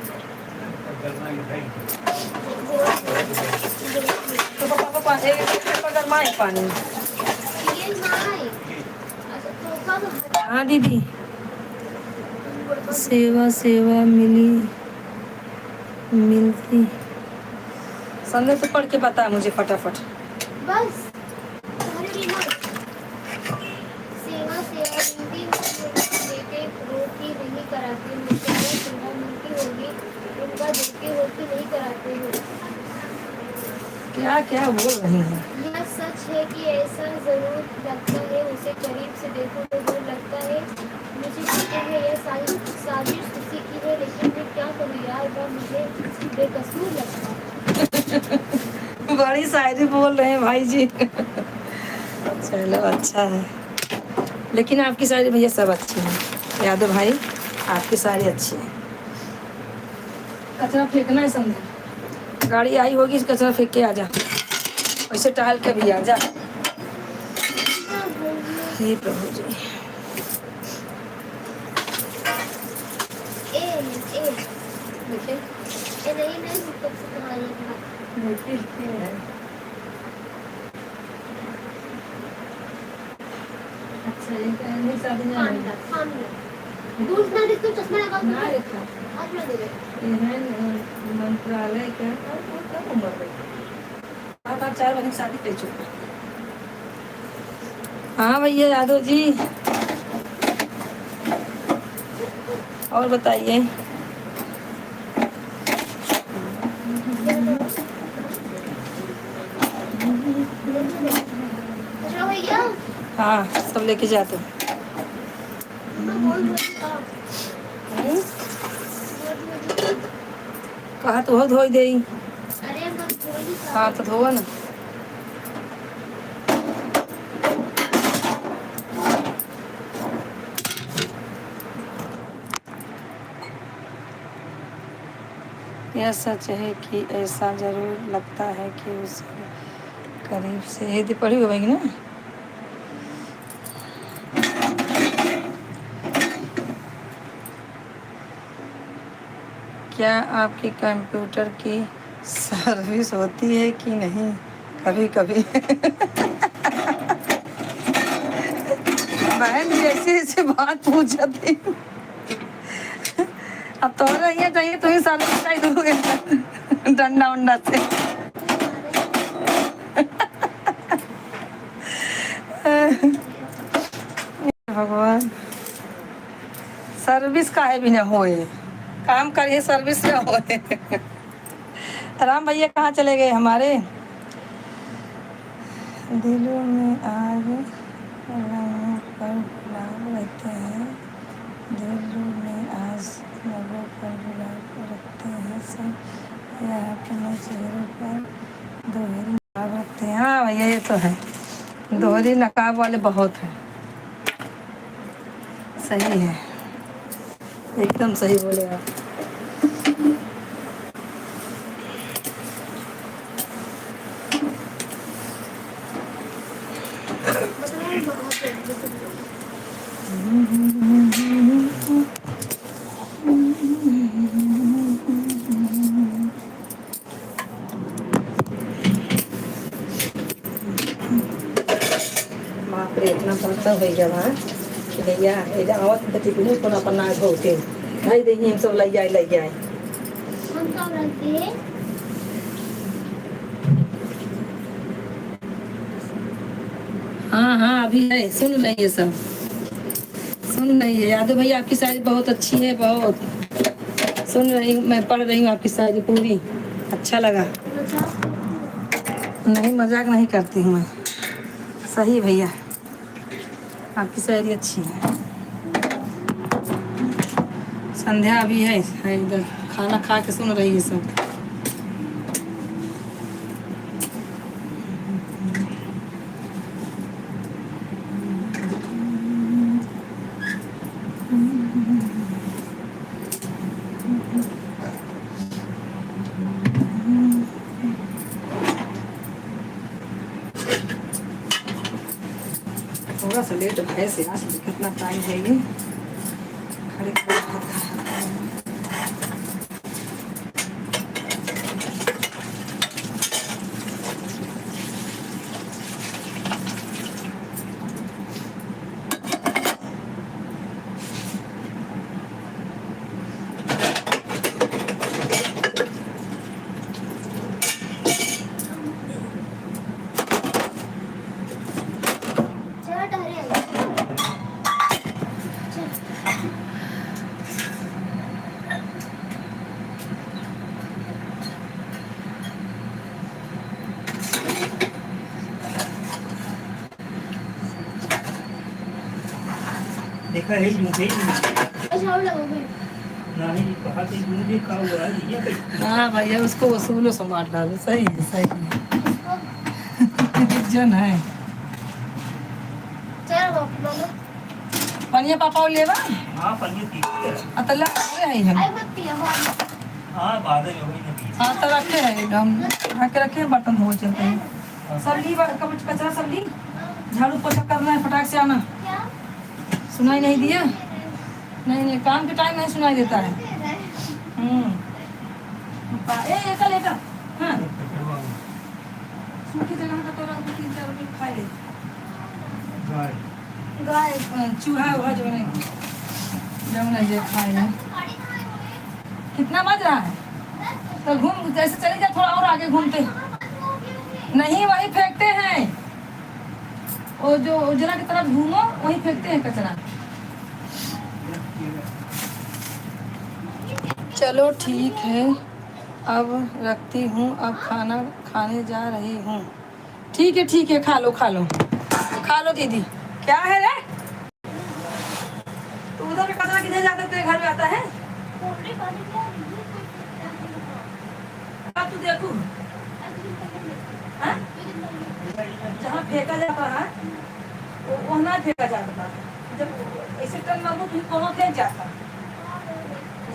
तो पापा पानी गरमाए पानी ये नहीं अच्छा तो कब हाँ दीदी सेवा सेवा मिलती संदेश तो पढ़ के बता मुझे फटाफट बस तुम्हारे लिए मत सेवा सेवा मिलती बेटे रोटी नहीं कराते हो क्या सेवा मिलती होगी उनका देखते हो कि नहीं कराते हो क्या क्या बोल रही हैं यह सच है कि ऐसा जरूर लगता है उसे करीब से देखो तो वो लगता है मुझे पता है यह साजिश उसी की है लेकिन मैं क्या करूँ यार वह मुझे बेकसूर लगता है बड़ी शायरी बोल रहे हैं भाई जी चलो अच्छा है लेकिन आपकी शायरी भैया सब अच्छी है यादव भाई आपकी शायरी अच्छी है कचरा फेंकना है समझे गाड़ी आई होगी कचरा फेंक के आ जा वैसे टहल के भी आ जा हे प्रभु जी देखिए नहीं कब से तुम्हारी देखिए अच्छा ये कहने शादी ना दूर ना देख तो चश्मा लगा ना देखा आज मैं दे दे ये है मंत्रालय क्या कब उम्र में आप 4 बजे शादी कर चुके हाँ भैया यादव जी और बताइए अच्छा भैया हाँ सब लेके जाते मैं बोल रहा कहा तो हो धोई दे अरे मैं बोल रहा हाँ तो धोवा ना यह सच है कि ऐसा जरूर लगता है कि उसे करीब से ये पढ़ी होगी ना क्या आपके कंप्यूटर की सर्विस होती है कि नहीं कभी कभी बहन जैसे ऐसे बात पूछ जाती अब तो रही चाहिए तो ही सारे बताई दोगे डंडा उंडा से भगवान सर्विस काहे भी ना होए काम करिए सर्विस ना होए राम भैया कहाँ चले गए हमारे दिलों में आग पर गुलाब रहते हैं दिलों में आज लोगों पर गुलाब रखते हैं सब यह अपने चेहरों पर दोहरी नकाब रखते हैं हाँ भैया ये तो है दोहरी नकाब वाले बहुत हैं सही है एकदम सही बोले आप बाप रे इतना बर्तन हो गया वहाँ कि भैया आवत बेटी को कोना पर ना धोते भाई देखिए हम सब लग जाए हम कब रखते हैं हाँ हाँ अभी है सुन रही है सब सुन रही है यादव भैया आपकी शायरी बहुत अच्छी है बहुत सुन रही हूँ मैं पढ़ रही हूँ आपकी शायरी पूरी अच्छा लगा नहीं मजाक नहीं करती हूँ मैं सही भैया आपकी शायरी अच्छी है संध्या अभी है इधर खाना खा के सुन रही है सब थोड़ा सा लेट है से आज कितना टाइम है ये खड़े खड़े भात खाना। चल डरे देखा है मुझे अच्छा लगोगे नहीं कहा कि मुझे का हुआ है ये हाँ भैया उसको वसूलो समाट डालो। सही है सही है। इसको जन है चल बाबू पनिया पापा और लेवा हां पनीर ठीक है अतला है हम। आई मत पिया बाबू हां बाद में वही नहीं हाँ तो रखे है हम रखे रखे हैं, बर्तन धो चलते हैं। सब ली कचरा सब ली झाड़ू पोछा करना है फटाक से आना। क्या सुनाई नहीं दिया? नहीं नहीं काम के टाइम नहीं सुनाई देता है। एकल एकल हाँ सूखी जगह का तो 3-4 रुपये खाए ले गाय चूहा हुआ जो नहीं जे खाए ले। कितना बज रहा है? तो घूम जैसे चले जाए थोड़ा और आगे घूमते। नहीं वही फेंकते हैं वो जो उजरा की तरफ घूमो वही फेंकते हैं कचरा। चलो ठीक है अब रखती हूँ, अब खाना खाने जा रही हूँ। ठीक है खा लो दीदी। क्या है रे तू उधर पे कचरा किधर जाता है? तेरे घर में आता है अब तू देखू हाँ? जहाँ फेंका जाता है वो ना फेंका जाता था। जब ऐसे टन मांगो तो कौन फेंक जाता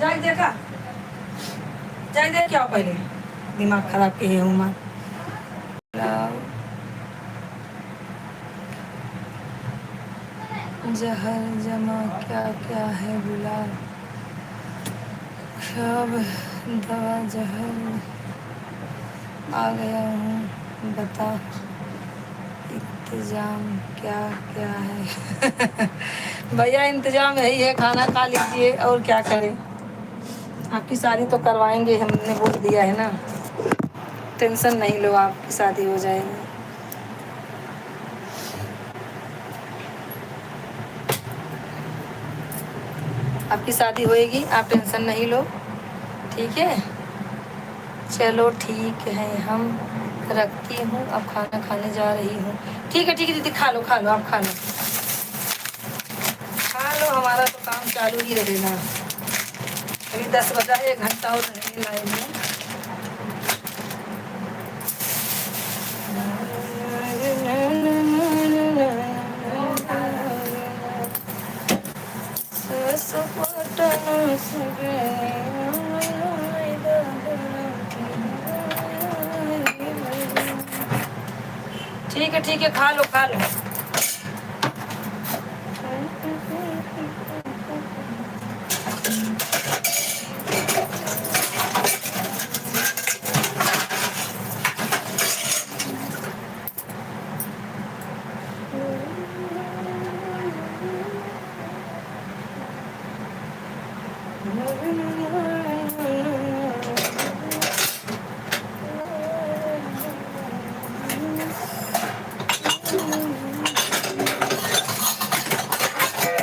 जाए देखा जाए देख क्या पहले दिमाग खराब के है उमा। जहर जमा क्या क्या है गुलाब सब दवा जहर आ गया हूँ बता इंतजाम क्या क्या है। भैया इंतजाम यही है खाना खा लीजिए और क्या करें। आपकी शादी तो करवाएंगे हमने बोल दिया है ना। टेंशन नहीं लो आपकी शादी हो जाएगी। आपकी शादी होएगी आप टेंशन नहीं लो ठीक है। चलो ठीक है हम रखती हूँ अब खाना खाने जा रही हूँ। ठीक है दीदी खा लो आप खा लो हमारा तो काम चालू ही रहेगा। अभी 10 बजा 1 घंटा और रहेंगे लाइन में। ठीक है खा लो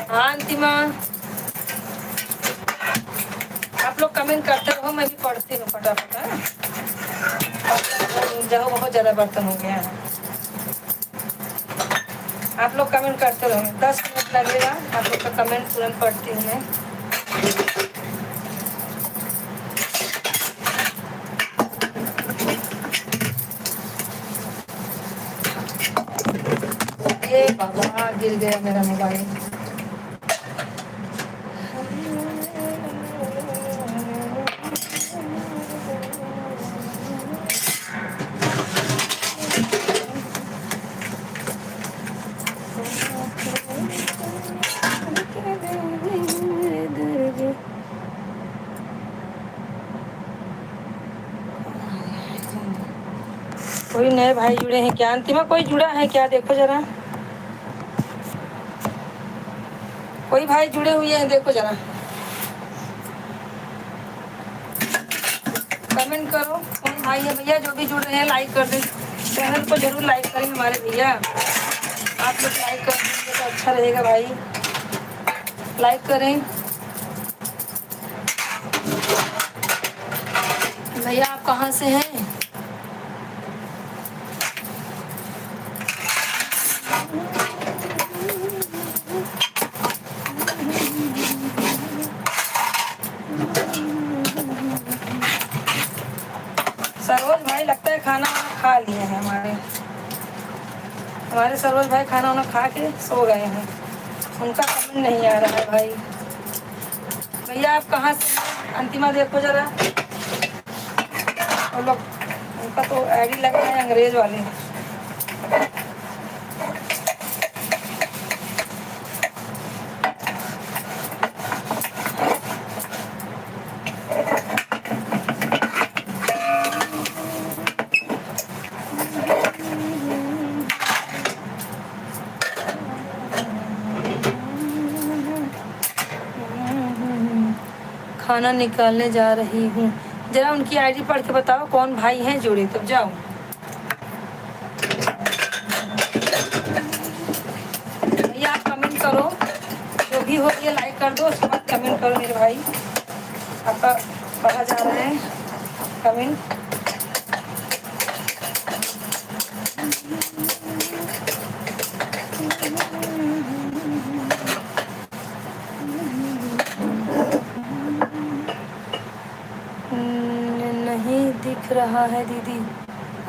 हाँ अंतिमा आप लोग कमेंट करते रहो मैं भी पढ़ती हूँ फटाफट। जाओ बहुत ज़्यादा बर्तन हो गया है। आप लोग कमेंट करते रहो 10 मिनट लगेगा। आप लोग का कमेंट तुरंत पढ़ती हूँ मैं। ये बाबा गिर गया मेरा मोबाइल। भाई जुड़े हैं क्या? अंतिमा कोई जुड़ा है क्या? देखो जरा, कोई भाई जुड़े हुए हैं, देखो जरा, कमेंट करो कौन भाई है भैया। जो भी जुड़ रहे हैं लाइक कर दें, चैनल को जरूर लाइक करें हमारे भैया। आप लोग लाइक कर देंगे तो अच्छा रहेगा भाई, लाइक करें भैया। आप कहाँ से हैं? सरोज भाई लगता है खाना वाना खा लिए हैं हमारे सरोज भाई खाना वाना खा के सो गए हैं। उनका कमेंट नहीं आ रहा है भाई। भैया आप कहाँ से हैं? अंतिमा देखो जरा, और लोग उनका तो आईडी लगा है अंग्रेज वाले। खाना निकालने जा रही हूँ। जरा उनकी आईडी पढ़ के बताओ कौन भाई हैं जुड़े, तब जाओ। भैया आप कमेंट करो, जो भी हो ये लाइक कर दो, उसके बाद कमेंट करो मेरे भाई। आपका पढ़ा जा रहा है कमेंट। नहीं दिख रहा है दीदी।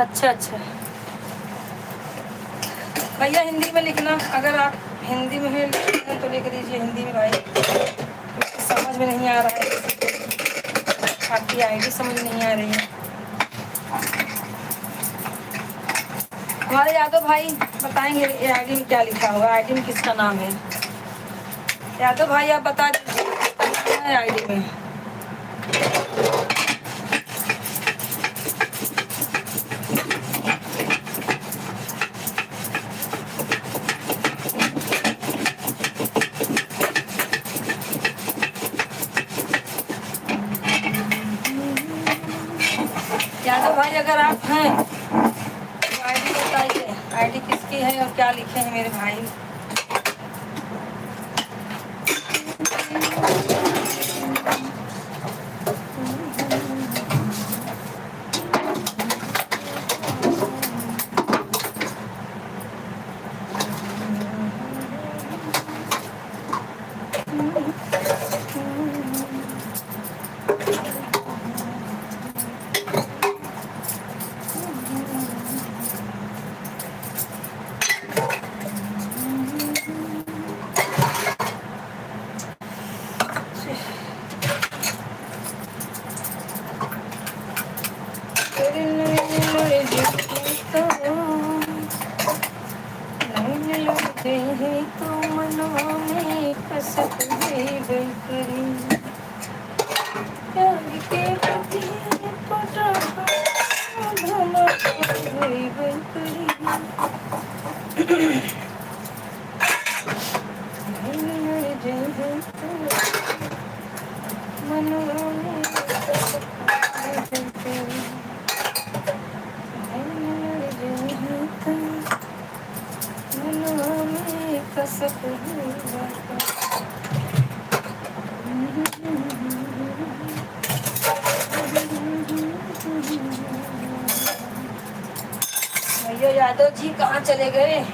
अच्छा अच्छा भैया हिंदी में लिखना, अगर आप हिंदी में हैं तो लिख दीजिए हिंदी में भाई, समझ में नहीं आ रहा है, आपकी आईडी समझ नहीं आ रही है। हमारे यादव भाई बताएंगे ये आईडी में क्या लिखा होगा, आईडी में किसका नाम है। यादव भाई आप बता दीजिए आईडी में। यादव भाई अगर आप हैं तो आईडी बताइए, आईडी किसकी है और क्या लिखे हैं मेरे भाई। भैया यादव जी कहाँ चले गए?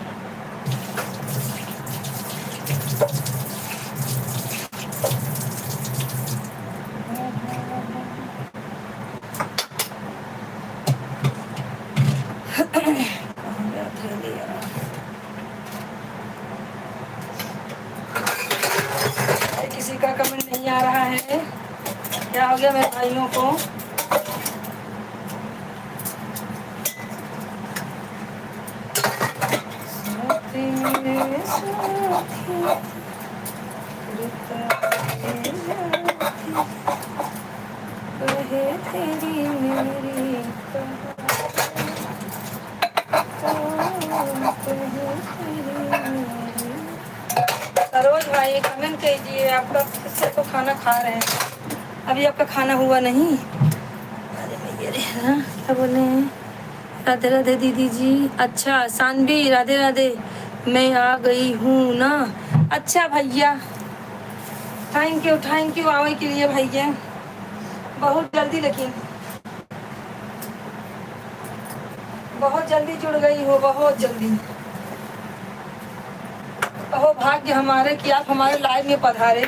किसी का कमेंट नहीं आ रहा है, क्या हो गया मेरे भाइयों को? तेरी मेरी सरोज भाई कमेंट कीजिए, आपका किससे तो खाना खा रहे हैं, अभी आपका खाना हुआ नहीं। अरे भैया रे हाँ, क्या बोले हैं? राधे राधे दीदी जी। अच्छा सानवी राधे राधे, मैं आ गई हूँ ना। अच्छा भैया, थैंक यू आने के लिए भैया, बहुत जल्दी, लेकिन बहुत जल्दी जुड़ गई हो, बहुत जल्दी। अहो भाग्य हमारे कि आप हमारे लाइव में पधारे।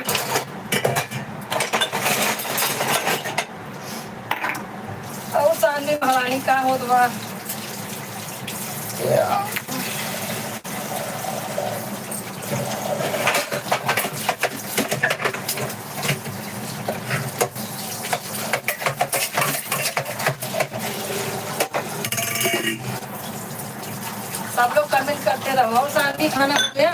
और सामने भवानी का हो दुआ। सब लोग कमेंट करते रहो। और सानवी खाना हो गया?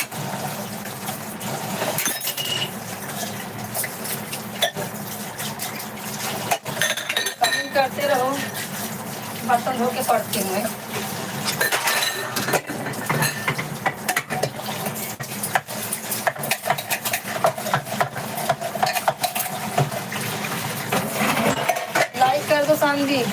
कमेंट करते रहो, बर्तन धो के पड़ते हुए। लाइक कर दो सानवी।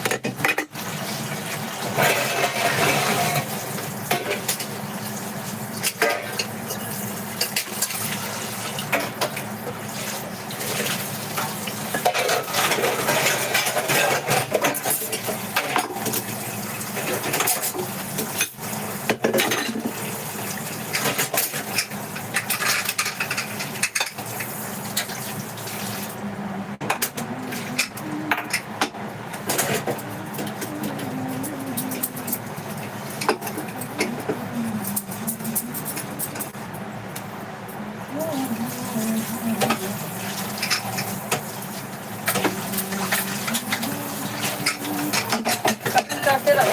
करते रहो।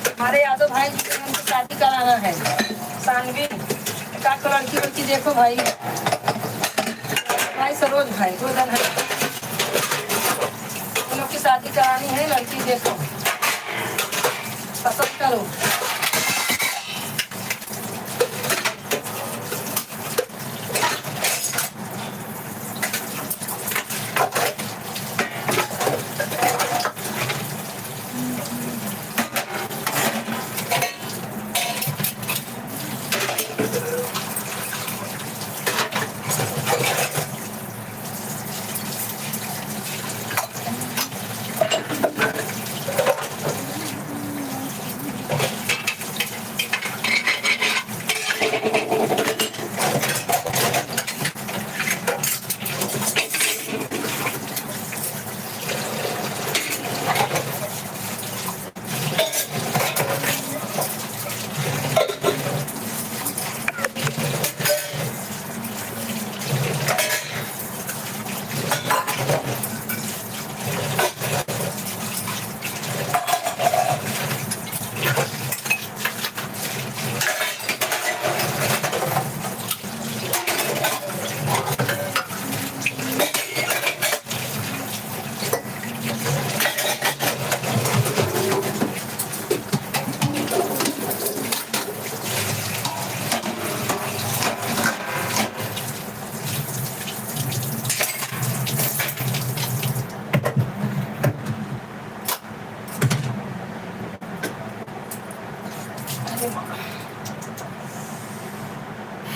हमारे यादव भाई जी से हमको शादी कराना है। सानवी का लड़की वड़की देखो भाई, भाई सरोज भाई दो जन है, उन लोग की शादी करानी है, लड़की देखो पसंद करो।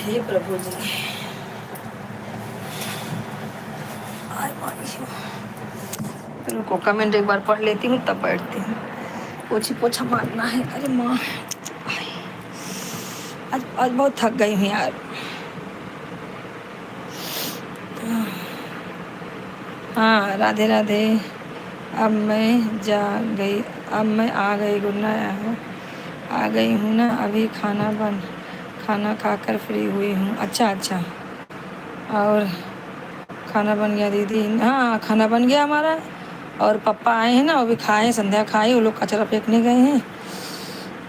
हे प्रभु जी, रुको कमेंट एक बार पढ़ लेती हूँ तब बैठती हूँ। पोछी पोछा मारना है। अरे माँ आज बहुत थक गई हूँ यार। हाँ राधे राधे। अब मैं आ गई, गुड नाइट, आ गई हूँ ना, अभी खाना खाकर फ्री हुई हूँ। अच्छा अच्छा, और खाना बन गया दीदी? हाँ खाना बन गया हमारा, और पापा आए हैं ना, वो भी खाए, संध्या खाई, वो लोग कचरा फेंकने गए हैं।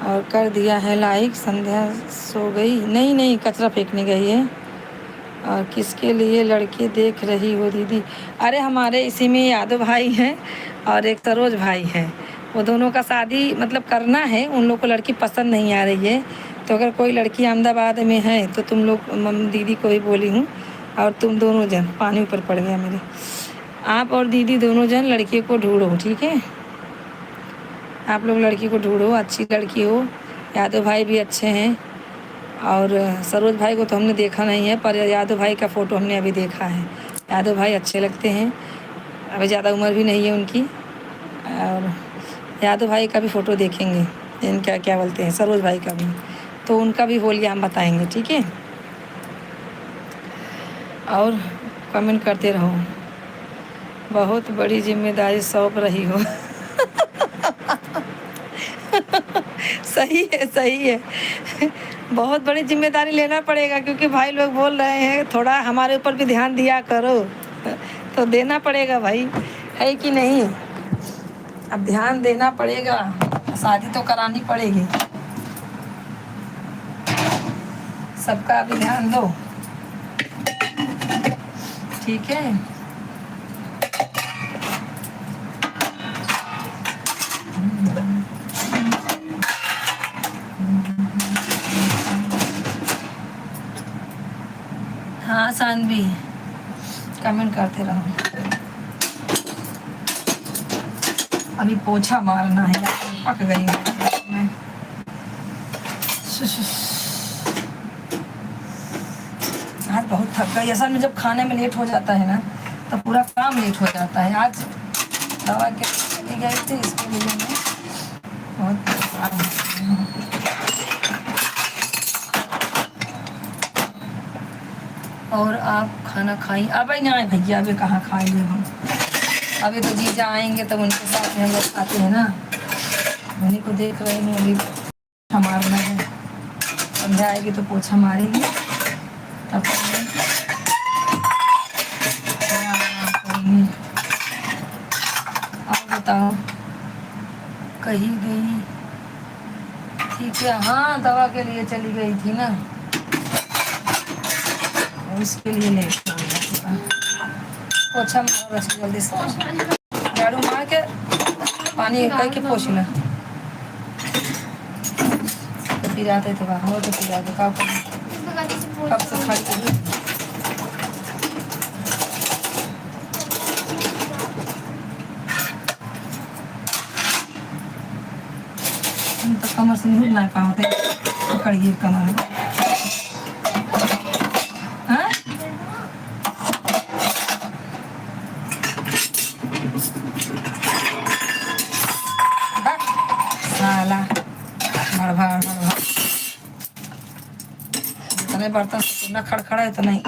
और कर दिया है लाइक। संध्या सो गई? नहीं कचरा फेंकने गई है। और किसके लिए लड़के देख रही हो दीदी? अरे हमारे इसी में यादव भाई हैं और एक सरोज भाई है, वो दोनों का शादी मतलब करना है, उन लोग को लड़की पसंद नहीं आ रही है, तो अगर कोई लड़की अहमदाबाद में है तो तुम लोग दीदी को ही बोली हूँ, और तुम दोनों जन, पानी ऊपर पड़ गया मेरे, आप और दीदी दोनों जन लड़की को ढूंढो, ठीक है? आप लोग लड़की को ढूंढो, अच्छी लड़की हो। यादव भाई भी अच्छे हैं, और सरोज भाई को तो हमने देखा नहीं है, पर यादव भाई का फ़ोटो हमने अभी देखा है। यादव भाई अच्छे लगते हैं, अभी ज़्यादा उम्र भी नहीं है उनकी। और यादव भाई का भी फ़ोटो देखेंगे, इनका क्या बोलते हैं, सरोज भाई का भी, तो उनका भी होलिया हम बताएंगे, ठीक है? और कमेंट करते रहो। बहुत बड़ी जिम्मेदारी सौंप रही हो। सही है, सही है। बहुत बड़ी जिम्मेदारी लेना पड़ेगा, क्योंकि भाई लोग बोल रहे हैं थोड़ा हमारे ऊपर भी ध्यान दिया करो, तो देना पड़ेगा भाई, है कि नहीं? अब ध्यान देना पड़ेगा, शादी तो करानी पड़ेगी, सबका भी ध्यान दो, ठीक है? हाँ सानवी, कमेंट करते रहो। अभी पोछा मारना है, पक गई हूँ मैं। आज बहुत थक गई। असल में जब खाने में लेट हो जाता है ना, तो पूरा काम लेट हो जाता है। आज दवा के चली गई थी, इसके लिए मैं बहुत परेशान हूँ। और आप खाना खाई? अब ही ना आए भैया, अभी कहाँ खाएंगे हम, अभी तो जीजा आएंगे तब उनके साथ में हम लोग खाते हैं ना। उन्हीं को देख रहे हैं, अभी पोछा मारना है, संध्या आएगी तो पोछा मारेगी, तब और बताओ, कहीं गई? ठीक है, हाँ दवा के लिए चली गई थी ना, उसके लिए लेट हो गया। पोछा मारो बस जल्दी से, झाड़ू मार के पानी करके पोछ ला। तो पिराते थे बाहर, वो तो पिराते कब से खाते। तो कमर से नहीं ना पाते, पकड़ गई कमर। हाँ? साला भड़ जितने बर्तन से ना खड़खड़ा है तो नहीं।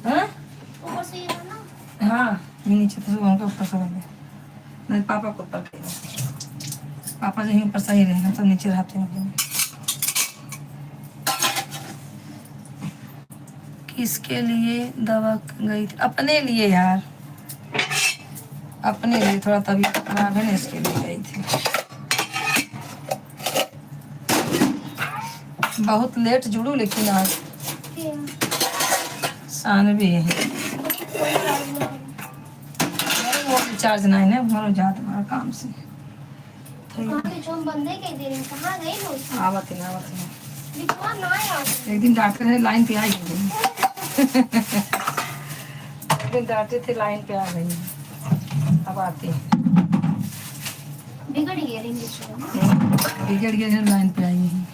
हाँ? हाँ, नीचे तो उनके ऊपर से बंदे नहीं, पापा को ऊपर पापा जो ऊपर सही रहेगा तो नीचे रहते हैं। किसके लिए दवा गई थी? अपने लिए यार, अपने लिए, थोड़ा तबीयत खराब है ना, इसके लिए गई थी। बहुत लेट जुड़ू, लेकिन आज सानवी है, वो रिचार्ज नहीं है, हमारा जात हमारा काम से आवत है। एक दिन डॉक्टर ने लाइन पे आई गई। एक दिन डांटे थे, लाइन पे आ गई, अब आती है। बिगड़ गया, लाइन पे आई है।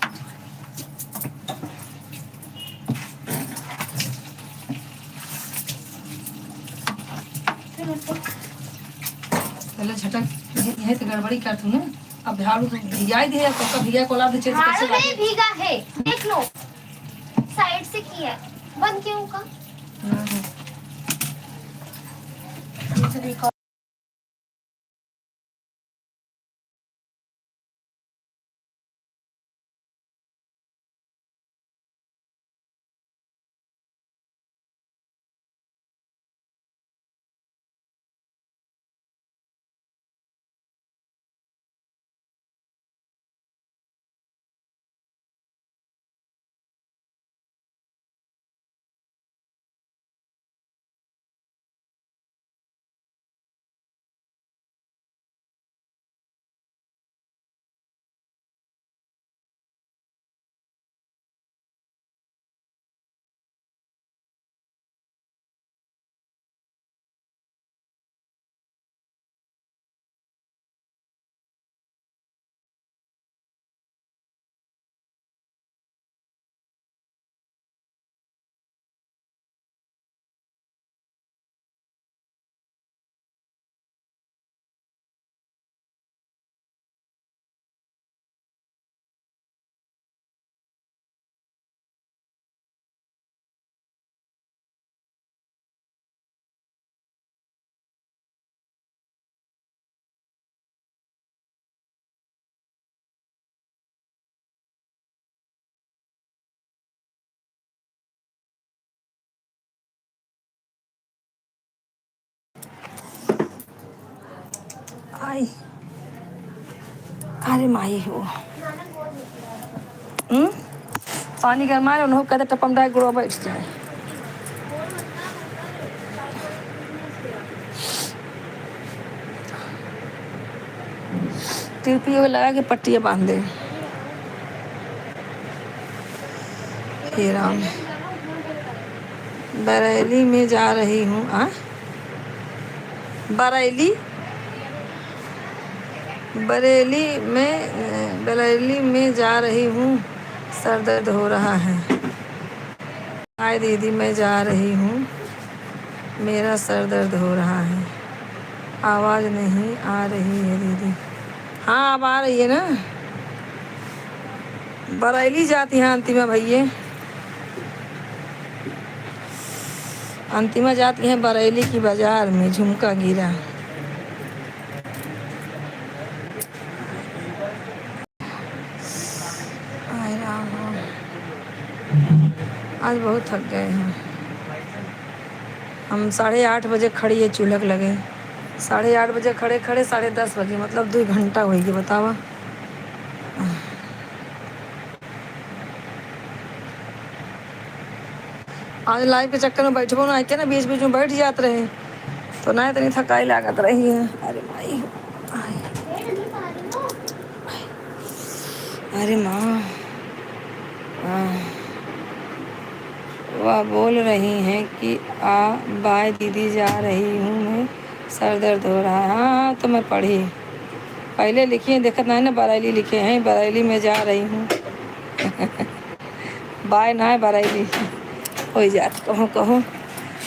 पहले झटक यही तो गड़बड़ी कर तू ना, अब झाड़ू तो भिगा ही दिया, तो भिगा को ला दे, कैसे नहीं भीगा है, देख लो साइड से किया, बंद क्यों का? आई अरे माई हो पानी गरमा है उन्होंने कहते टपम डाय गुड़ो बैठ जाए तिरपी वो लगा के पट्टियाँ बांध दे हे राम बरेली में जा रही हूँ बरेली बरेली में जा रही हूँ सर दर्द हो रहा है हाय दीदी मैं जा रही हूँ मेरा सर दर्द हो रहा है आवाज़ नहीं आ रही है दीदी हाँ अब आ रही है ना बरेली जाती हैं अंतिमा भैया अंतिमा जाती हैं बरेली की बाजार में झुमका गिरा आय राम आज बहुत थक गए हैं हम 8:30 बजे खड़ी है चूल्हक लगे 8:30 बजे खड़े 10:30 बजे मतलब 2 घंटा होगी बतावा आज लाइव के चक्कर में बैठबो ना आते ना बीच बीच में बैठ जाते रहे तो ना इतनी थकाई लागत रही है अरे माई अरे माँ वह बोल रही हैं कि बाय दीदी जा रही हूँ मैं सर दर्द हो रहा है हाँ तो मैं पढ़ी पहले लिखी है देखत नहीं ना बरेली लिखे हैं बरेली में जा रही हूँ बाय ना है बरेली हो जात कहो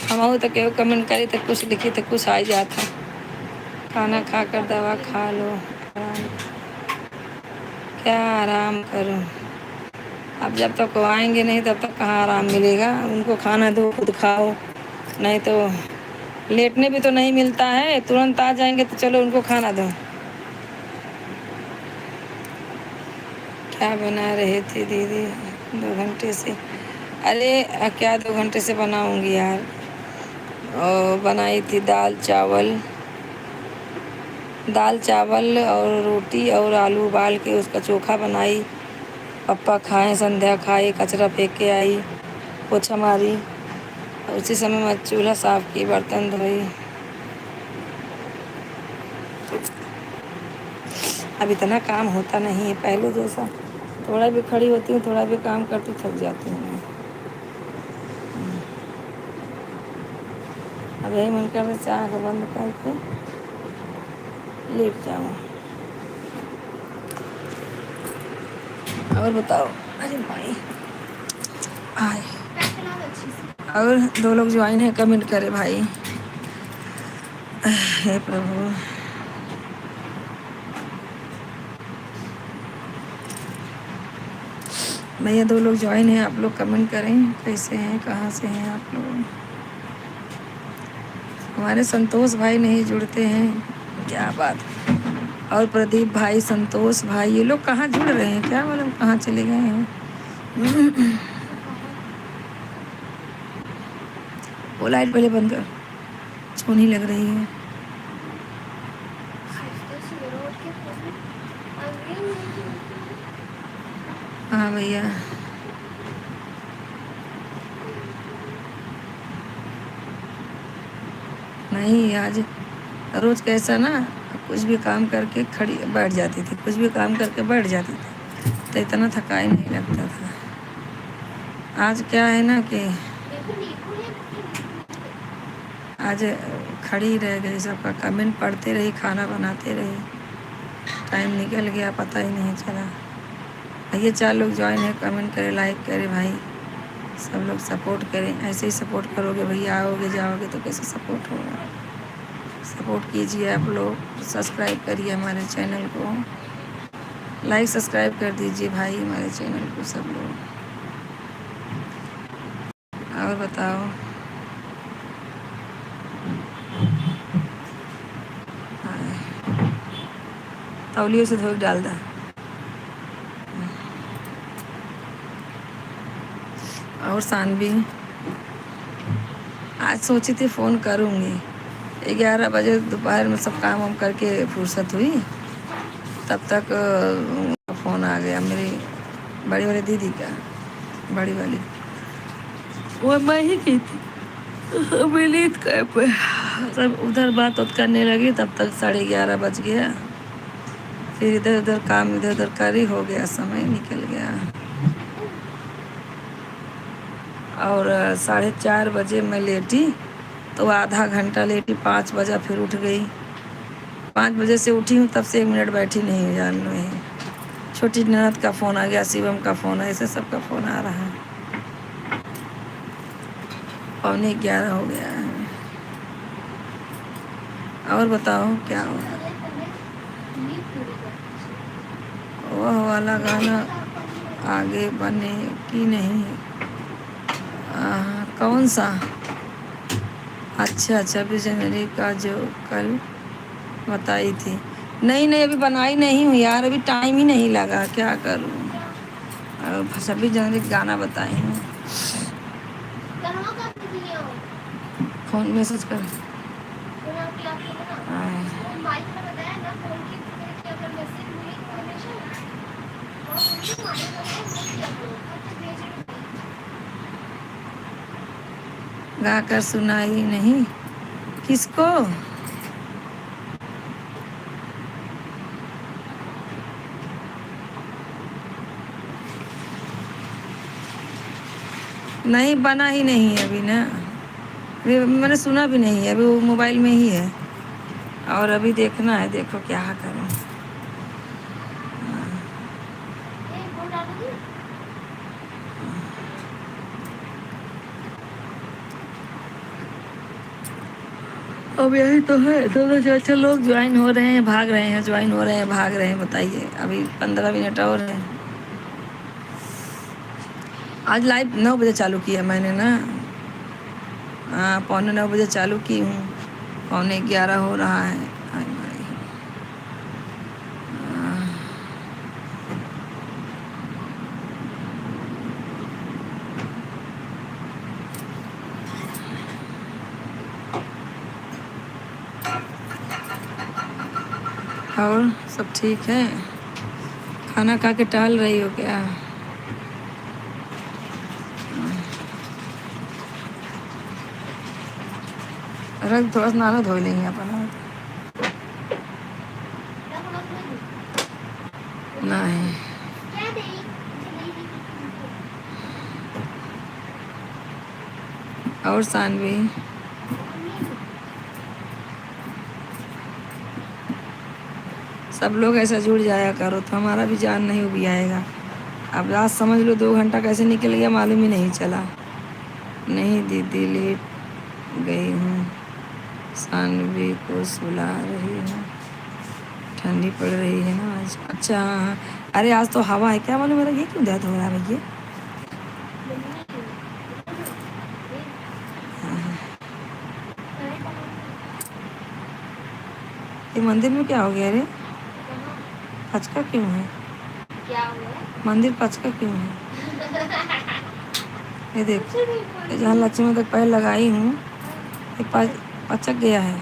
हम तो केहू कमेंट करी तो कुछ लिखी तो कुछ आ जाता खाना खाकर दवा खा लो क्या आराम करूँ अब जब तक वो आएंगे नहीं तब तक कहाँ आराम मिलेगा उनको खाना दो खुद खाओ नहीं तो लेटने भी तो नहीं मिलता है तुरंत आ जाएंगे तो चलो उनको खाना दो क्या बना रहे थे दीदी 2 घंटे से अरे क्या 2 घंटे से बनाऊंगी यार और बनाई थी दाल चावल और रोटी और आलू उबाल के उसका चोखा बनाई पापा खाए संध्या खाए कचरा फेंक के आई पोछा मारी उसी समय मैं चूल्हा साफ की बर्तन धोई अब इतना काम होता नहीं है पहले जैसा थोड़ा भी खड़ी होती हूँ थोड़ा भी काम करती थक जाती हूँ अब यही मन कर चाह को बंद करके लेट जाऊँ और बताओ अरे भाई आए और 2 लोग ज्वाइन है कमेंट करे भाई हे प्रभु भैया 2 लोग ज्वाइन हैं आप लोग कमेंट करें कैसे हैं कहाँ से हैं आप लोग हमारे संतोष भाई नहीं जुड़ते हैं क्या बात और प्रदीप भाई संतोष भाई ये लोग कहाँ जुड़ रहे हैं क्या मालूम कहाँ चले गए हैं वो लाइट पहले बंद कर सोनी लग रही है हाँ भैया नहीं आज रोज़ कैसा ना कुछ भी काम करके खड़ी बैठ जाती थी कुछ भी काम करके बैठ जाती थी तो इतना थकाई नहीं लगता था आज क्या है ना कि आज खड़ी रह गई सबका कमेंट पढ़ते रही खाना बनाते रही टाइम निकल गया पता ही नहीं चला भैया 4 लोग ज्वाइन है कमेंट करें लाइक करें भाई सब लोग सपोर्ट करें ऐसे ही सपोर्ट करोगे भैया आओगे जाओगे तो कैसे सपोर्ट होगा सपोर्ट कीजिए आप लोग सब्सक्राइब करिए हमारे चैनल को लाइक सब्सक्राइब कर दीजिए भाई हमारे चैनल को सब लोग और बताओ तौलियों से धो डाल दा और सानवी आज सोची थी फ़ोन करूँगी 11 बजे दोपहर में सब काम वाम करके फुर्सत हुई, तब तक फ़ोन आ गया मेरी बड़ी वाली दीदी का, बड़ी वाली, वो मैं ही की थी, मिली पे सब उधर बात उत करने लगी, तब तक 11:30 बज गया। फिर इधर उधर काम इधर उधर कर ही हो गया, समय निकल गया। और 4:30 बजे मैं लेटी तो आधा घंटा लेटी, 5 बजा फिर उठ गई। 5 बजे से उठी हूँ, तब से 1 मिनट बैठी नहीं, जान लो ही। छोटी ननद का फ़ोन आ गया, शिवम का फ़ोन है, ऐसे सबका फ़ोन आ रहा है। 11:15 हो गया है। और बताओ क्या हो रहा है? वह वाला गाना आगे बने कि नहीं? कौन सा? अच्छा 26 जनवरी का जो कल बताई थी। नहीं नहीं, अभी बनाई नहीं हूँ यार, अभी टाइम ही नहीं लगा, क्या करूँ। 26 जनवरी का गाना बताई हूँ। फ़ोन मैसेज कर। गा कर सुनाई नहीं किसको? नहीं बना ही नहीं है अभी ना, अभी मैंने सुना भी नहीं है, अभी वो मोबाइल में ही है, और अभी देखना है, देखो क्या करूँ। अब यही तो है, दोनों से अच्छे लोग ज्वाइन हो रहे हैं, भाग रहे हैं, ज्वाइन हो रहे हैं, भाग रहे हैं। बताइए, अभी 15 मिनट और है। आज लाइव 9 बजे चालू किया मैंने ना, हाँ 9:15 चालू की हूँ, 11:15 हो रहा है। आई माई। और सब ठीक है? खाना खा के टहल रही हो क्या? रख थोड़ा सा नाना धो लेंगे अपना। नहीं और सानवी, सब लोग ऐसा जुड़ जाया करो तो हमारा भी जान नहीं उब आएगा। अब आज समझ लो 2 घंटा कैसे निकल गया मालूम ही नहीं चला। नहीं दीदी लेट गई हूँ, सानवी को सुला रही हूँ, ठंडी पड़ रही है ना आज। अच्छा हाँ हाँ, अरे आज तो हवा है, क्या मालूम मेरा ये क्यों दर्द हो रहा है भैया। ये मंदिर में क्या हो गया रे? पचका क्यों है? क्या हुआ? मंदिर पचका क्यों है? ये देख, ये जहाँ लक्ष्मी तक पैर लगाई हूँ, ये पचक गया है।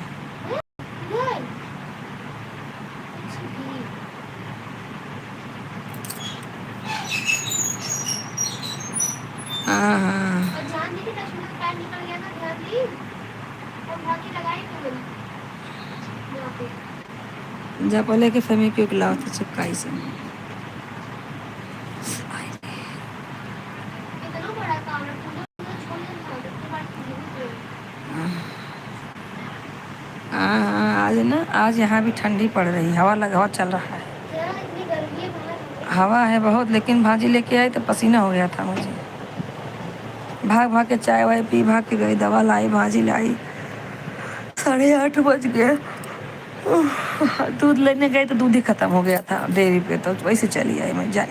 हाँ हाँ, और ध्यान दी कि लक्ष्मी का पैर निकल गया था, ध्यान दी और भागी लगाई क्यों यहाँ पे? जब पहले के फेमी क्यों लाओ तो चिपकाई से। इतना बड़ा काम है, तूने तो छोड़ दिया था, उसके बाद तुझे भी हाँ हाँ, आज ना, आज यहाँ भी ठंडी पड़ रही, हवा हवा चल रहा है। यार इतनी गर्मी है बाहर। हवा है बहुत, लेकिन भाजी लेके आई तो पसीना हो गया था मुझे। भाग भाग के चाय वाय पी, भाग के गई, दवा लाई, भाजी लाई, 8:30 बज गए। दूध लेने गए तो दूध ही ख़त्म हो गया था डेयरी पे, तो वैसे चली आई मैं। जाए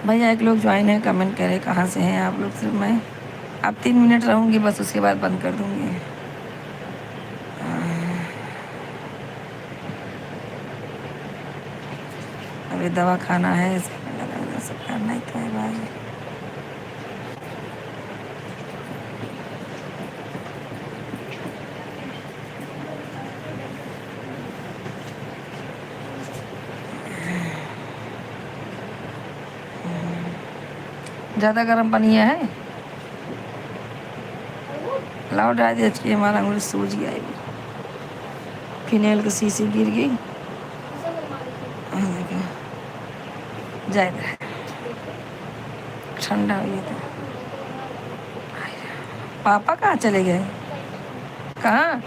भैया एक लोग ज्वाइन है, कमेंट करे कहाँ से हैं आप लोग। सिर्फ मैं अब 3 मिनट रहूँगी बस, उसके बाद बंद कर दूँगी। अभी दवा खाना है, सब करना ही तो है भाई। ज़्यादा गर्म पानी है। लाओ डाल दे के हमारा अंगुली सूज गया है। फिनेल की शीशी गिर गई। जाए ठंडा हो गया था। पापा कहाँ चले गए? कहाँ?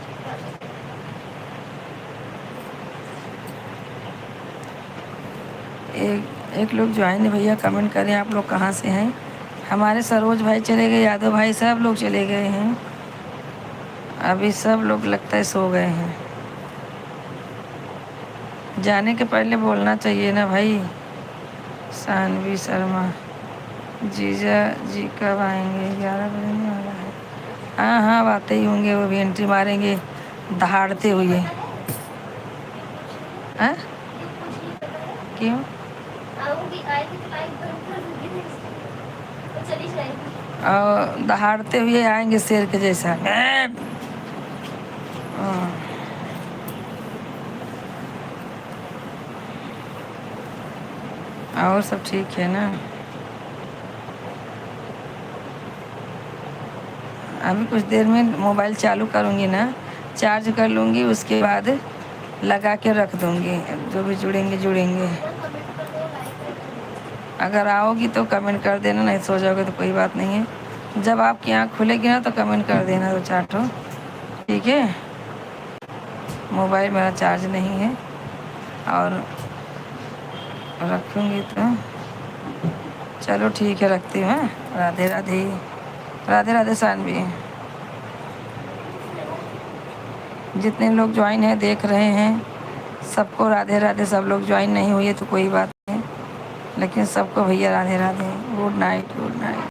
एक लोग ज्वाइन है भैया, कमेंट करें आप लोग कहाँ से हैं। हमारे सरोज भाई चले गए, यादव भाई सब लोग चले गए हैं। अभी सब लोग लगता है सो गए हैं। जाने के पहले बोलना चाहिए ना भाई। सानवी शर्मा, जीजा जी कब आएंगे? 11 बजने वाला है। हाँ हाँ, आते ही होंगे, वो भी एंट्री मारेंगे दहाड़ते हुए। हाँ क्यों? और दहाड़ते हुए आएंगे शेर के जैसा। और सब ठीक है ना? अभी कुछ देर में मोबाइल चालू करूँगी ना, चार्ज कर लूँगी, उसके बाद लगा के रख दूँगी। जो भी जुड़ेंगे जुड़ेंगे। अगर आओगी तो कमेंट कर देना, नहीं सो जाओगे तो कोई बात नहीं है। जब आपकी आँख खुलेगी ना तो कमेंट कर देना 2-4 ठो, ठीक है? मोबाइल मेरा चार्ज नहीं है और रखूँगी तो चलो ठीक है, रखती हूँ। राधे राधे। राधे राधे सानवी। जितने लोग ज्वाइन है देख रहे हैं सबको राधे राधे। सब लोग ज्वाइन नहीं हुए तो कोई बात नहीं, लेकिन सबको भैया Radhe Radhe. Good night, good night.